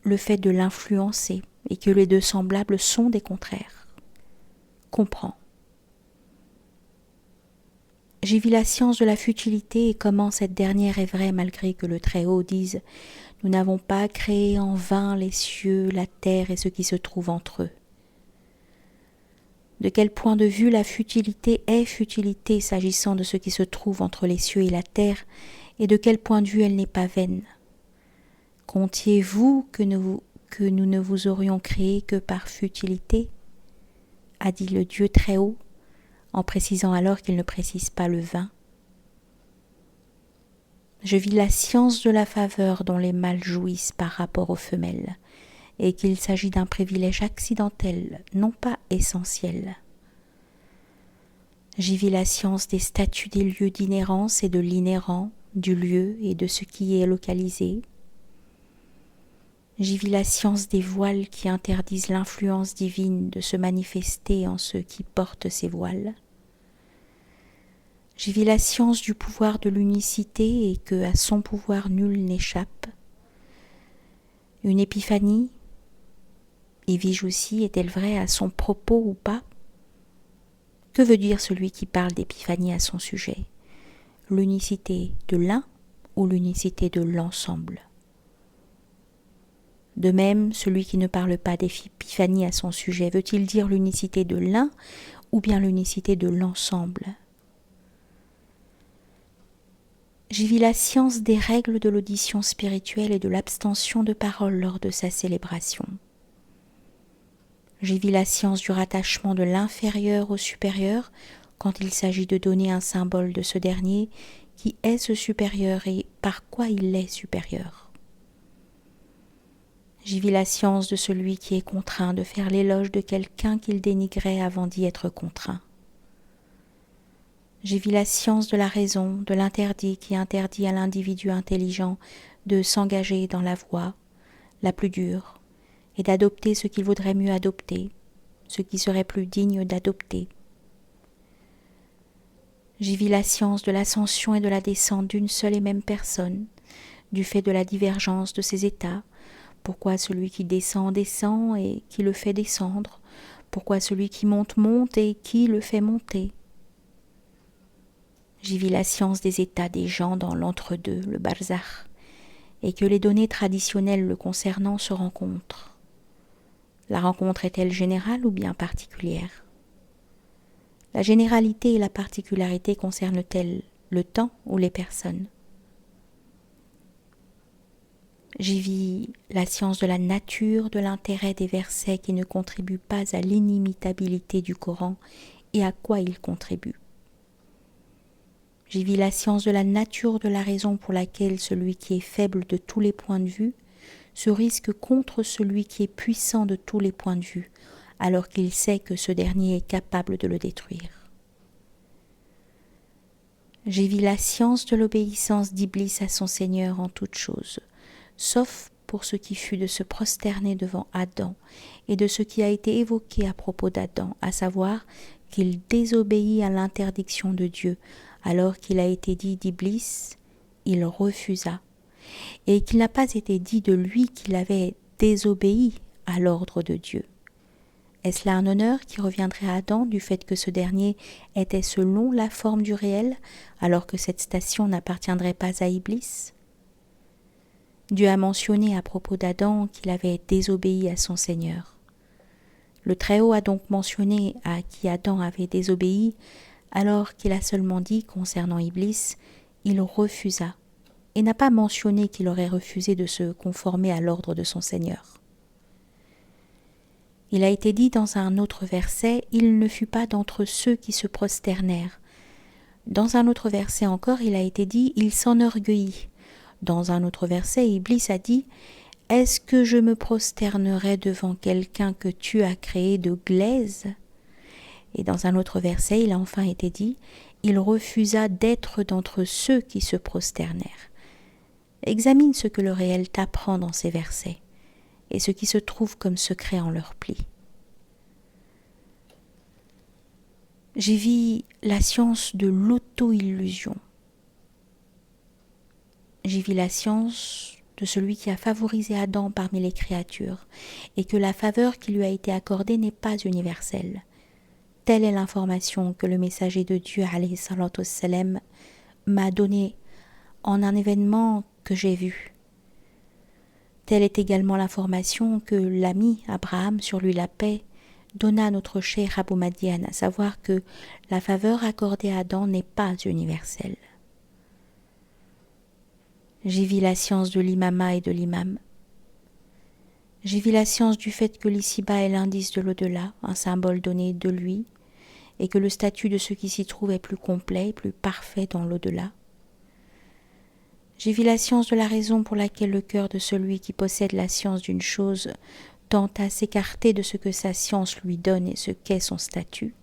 le fait de l'influencer et que les deux semblables sont des contraires. Comprends. J'ai vu la science de la futilité et comment cette dernière est vraie malgré que le Très-Haut dise « Nous n'avons pas créé en vain les cieux, la terre et ce qui se trouve entre eux ». De quel point de vue la futilité est futilité s'agissant de ce qui se trouve entre les cieux et la terre, et de quel point de vue elle n'est pas vaine. Comptiez-vous que nous ne vous aurions créé que par futilité, a dit le Dieu très haut, en précisant alors qu'il ne précise pas le vain. Je vis la science de la faveur dont les mâles jouissent par rapport aux femelles, et qu'il s'agit d'un privilège accidentel, non pas essentiel. J'y vis la science des statuts des lieux d'inhérence et de l'inhérent, du lieu et de ce qui est localisé. J'y vis la science des voiles qui interdisent l'influence divine de se manifester en ceux qui portent ces voiles. J'y vis la science du pouvoir de l'unicité et que à son pouvoir nul n'échappe. Une épiphanie, y vis-je aussi, est-elle vraie à son propos ou pas? Que veut dire celui qui parle d'épiphanie à son sujet? L'unicité de l'un ou l'unicité de l'ensemble? De même, celui qui ne parle pas d'épiphanie à son sujet, veut-il dire l'unicité de l'un ou bien l'unicité de l'ensemble? J'y vis la science des règles de l'audition spirituelle et de l'abstention de parole lors de sa célébration. J'y vis la science du rattachement de l'inférieur au supérieur quand il s'agit de donner un symbole de ce dernier qui est ce supérieur et par quoi il est supérieur. J'y vis la science de celui qui est contraint de faire l'éloge de quelqu'un qu'il dénigrait avant d'y être contraint. J'y vis la science de la raison, de l'interdit qui interdit à l'individu intelligent de s'engager dans la voie la plus dure et d'adopter ce qu'il vaudrait mieux adopter, ce qui serait plus digne d'adopter. J'y vis la science de l'ascension et de la descente d'une seule et même personne, du fait de la divergence de ses états, pourquoi celui qui descend descend et qui le fait descendre, pourquoi celui qui monte monte et qui le fait monter. J'y vis la science des états des gens dans l'entre-deux, le barzakh, et que les données traditionnelles le concernant se rencontrent. La rencontre est-elle générale ou bien particulière? La généralité et la particularité concernent-elles le temps ou les personnes? J'y vis la science de la nature, de l'intérêt des versets qui ne contribuent pas à l'inimitabilité du Coran et à quoi ils contribuent. J'y vis la science de la nature de la raison pour laquelle celui qui est faible de tous les points de vue se risque contre celui qui est puissant de tous les points de vue, alors qu'il sait que ce dernier est capable de le détruire. J'y vis la science de l'obéissance d'Iblis à son Seigneur en toutes choses, sauf pour ce qui fut de se prosterner devant Adam et de ce qui a été évoqué à propos d'Adam, à savoir qu'il désobéit à l'interdiction de Dieu, alors qu'il a été dit d'Iblis, il refusa, et qu'il n'a pas été dit de lui qu'il avait désobéi à l'ordre de Dieu. Est-ce là un honneur qui reviendrait à Adam du fait que ce dernier était selon la forme du réel, alors que cette station n'appartiendrait pas à Iblis? Dieu a mentionné à propos d'Adam qu'il avait désobéi à son Seigneur. Le Très-Haut a donc mentionné à qui Adam avait désobéi, alors qu'il a seulement dit concernant Iblis, il refusa, et n'a pas mentionné qu'il aurait refusé de se conformer à l'ordre de son Seigneur. Il a été dit dans un autre verset, il ne fut pas d'entre ceux qui se prosternèrent. Dans un autre verset encore, il a été dit, il s'enorgueillit. Dans un autre verset, Iblis a dit, est-ce que je me prosternerai devant quelqu'un que tu as créé de glaise? Et dans un autre verset, il a enfin été dit, il refusa d'être d'entre ceux qui se prosternèrent. Examine ce que le réel t'apprend dans ces versets et ce qui se trouve comme secret en leur pli. J'y vis la science de l'auto-illusion. J'y vis la science de celui qui a favorisé Adam parmi les créatures, et que la faveur qui lui a été accordée n'est pas universelle. Telle est l'information que le messager de Dieu, alayhi salatu wassalam, m'a donnée en un événement que j'ai vu. Telle est également l'information que l'ami Abraham, sur lui la paix, donna à notre cheikh Abou Madian, à savoir que la faveur accordée à Adam n'est pas universelle. J'y vis la science de l'imama et de l'imam. J'y vis la science du fait que l'ici-bas est l'indice de l'au-delà, un symbole donné de lui, et que le statut de ce qui s'y trouve est plus complet, plus parfait dans l'au-delà. J'y vis la science de la raison pour laquelle le cœur de celui qui possède la science d'une chose tend à s'écarter de ce que sa science lui donne et ce qu'est son statut.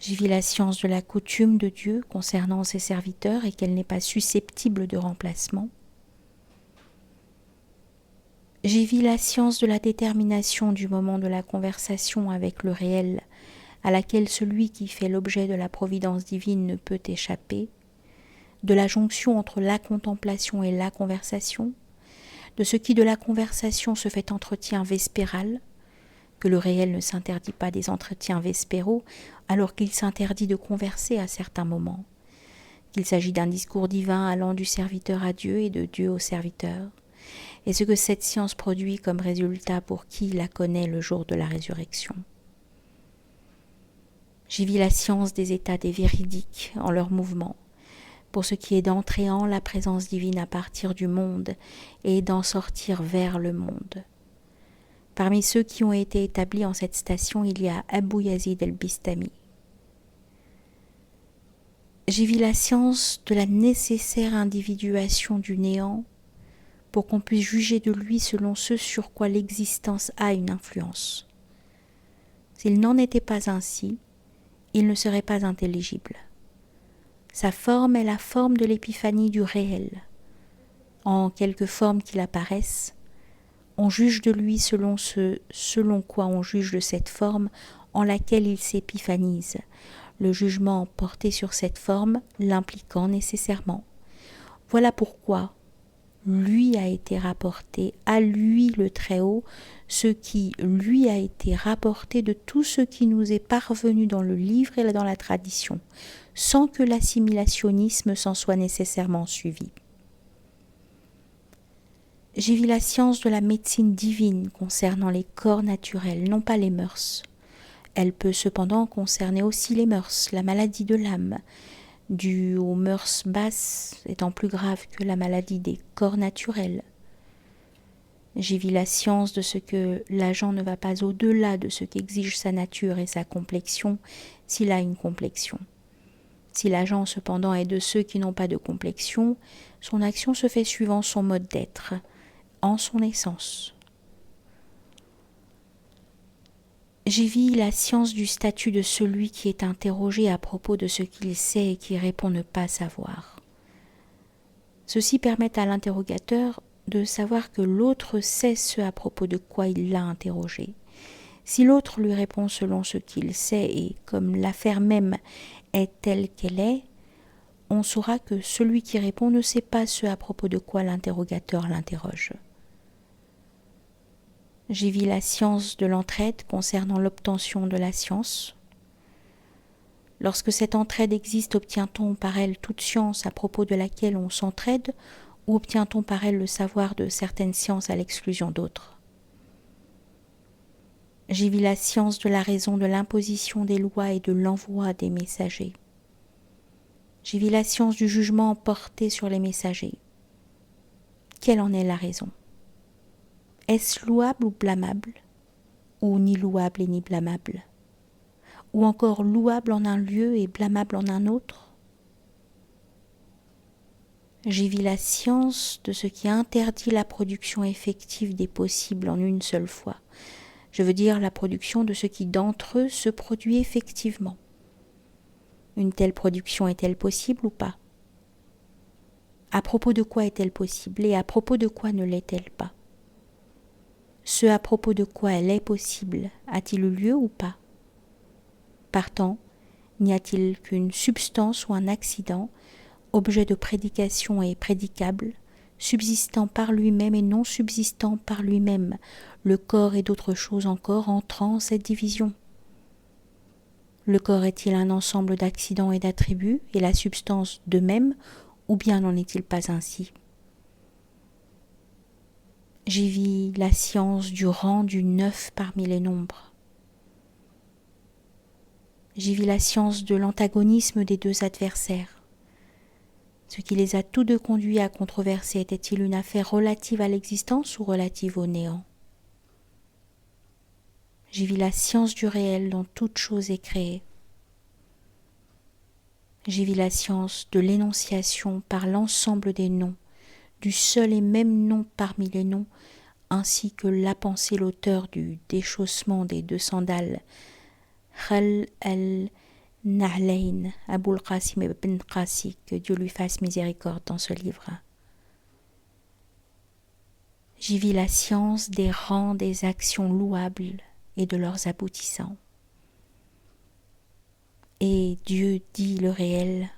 J'y vis la science de la coutume de Dieu concernant ses serviteurs et qu'elle n'est pas susceptible de remplacement. J'y vis la science de la détermination du moment de la conversation avec le réel, à laquelle celui qui fait l'objet de la providence divine ne peut échapper, de la jonction entre la contemplation et la conversation, de ce qui de la conversation se fait entretien vespéral, que le réel ne s'interdit pas des entretiens vespéraux alors qu'il s'interdit de converser à certains moments, qu'il s'agit d'un discours divin allant du serviteur à Dieu et de Dieu au serviteur, et ce que cette science produit comme résultat pour qui la connaît le jour de la résurrection. J'y vis la science des états des véridiques en leur mouvement, pour ce qui est d'entrer en la présence divine à partir du monde et d'en sortir vers le monde. Parmi ceux qui ont été établis en cette station, il y a Abu Yazid el-Bistami. J'y vis la science de la nécessaire individuation du néant pour qu'on puisse juger de lui selon ce sur quoi l'existence a une influence. S'il n'en était pas ainsi, il ne serait pas intelligible. Sa forme est la forme de l'épiphanie du réel. En quelque forme qu'il apparaisse, on juge de lui selon ce selon quoi on juge de cette forme en laquelle il s'épiphanise, le jugement porté sur cette forme l'impliquant nécessairement. Voilà pourquoi lui a été rapporté, à lui le Très-Haut, ce qui lui a été rapporté de tout ce qui nous est parvenu dans le livre et dans la tradition, sans que l'assimilationnisme s'en soit nécessairement suivi. J'y vis la science de la médecine divine concernant les corps naturels, non pas les mœurs. Elle peut cependant concerner aussi les mœurs, la maladie de l'âme, due aux mœurs basses étant plus grave que la maladie des corps naturels. J'y vis la science de ce que l'agent ne va pas au-delà de ce qu'exige sa nature et sa complexion s'il a une complexion. Si l'agent cependant est de ceux qui n'ont pas de complexion, son action se fait suivant son mode d'être, en son essence. J'y vis la science du statut de celui qui est interrogé à propos de ce qu'il sait et qui répond ne pas savoir. Ceci permet à l'interrogateur de savoir que l'autre sait ce à propos de quoi il l'a interrogé. Si l'autre lui répond selon ce qu'il sait et comme l'affaire même est telle qu'elle est, on saura que celui qui répond ne sait pas ce à propos de quoi l'interrogateur l'interroge. J'y vis la science de l'entraide concernant l'obtention de la science. Lorsque cette entraide existe, obtient-on par elle toute science à propos de laquelle on s'entraide, ou obtient-on par elle le savoir de certaines sciences à l'exclusion d'autres? J'y vis la science de la raison de l'imposition des lois et de l'envoi des messagers. J'y vis la science du jugement porté sur les messagers. Quelle en est la raison? Est-ce louable ou blâmable, ou ni louable et ni blâmable, ou encore louable en un lieu et blâmable en un autre? J'y vis la science de ce qui interdit la production effective des possibles en une seule fois. Je veux dire la production de ce qui d'entre eux se produit effectivement. Une telle production est-elle possible ou pas? À propos de quoi est-elle possible et à propos de quoi ne l'est-elle pas? Ce à propos de quoi elle est possible a-t-il eu lieu ou pas? Partant, n'y a-t-il qu'une substance ou un accident, objet de prédication et prédicable, subsistant par lui-même et non subsistant par lui-même, le corps et d'autres choses encore entrant en cette division. Le corps est-il un ensemble d'accidents et d'attributs, et la substance de même, ou bien n'en est-il pas ainsi? J'y vis la science du rang du neuf parmi les nombres. J'y vis la science de l'antagonisme des deux adversaires. Ce qui les a tous deux conduits à controverser était-il une affaire relative à l'existence ou relative au néant? J'y vis la science du réel dont toute chose est créée. J'y vis la science de l'énonciation par l'ensemble des noms, du seul et même nom parmi les noms, ainsi que l'a pensé l'auteur du déchaussement des deux sandales, Khal al-Na'layn, Aboul Qasim ibn Qasi, que Dieu lui fasse miséricorde dans ce livre. J'y vis la science des rangs des actions louables et de leurs aboutissants. Et Dieu dit le réel,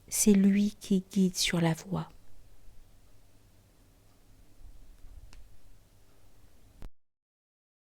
c'est lui qui guide sur la voie.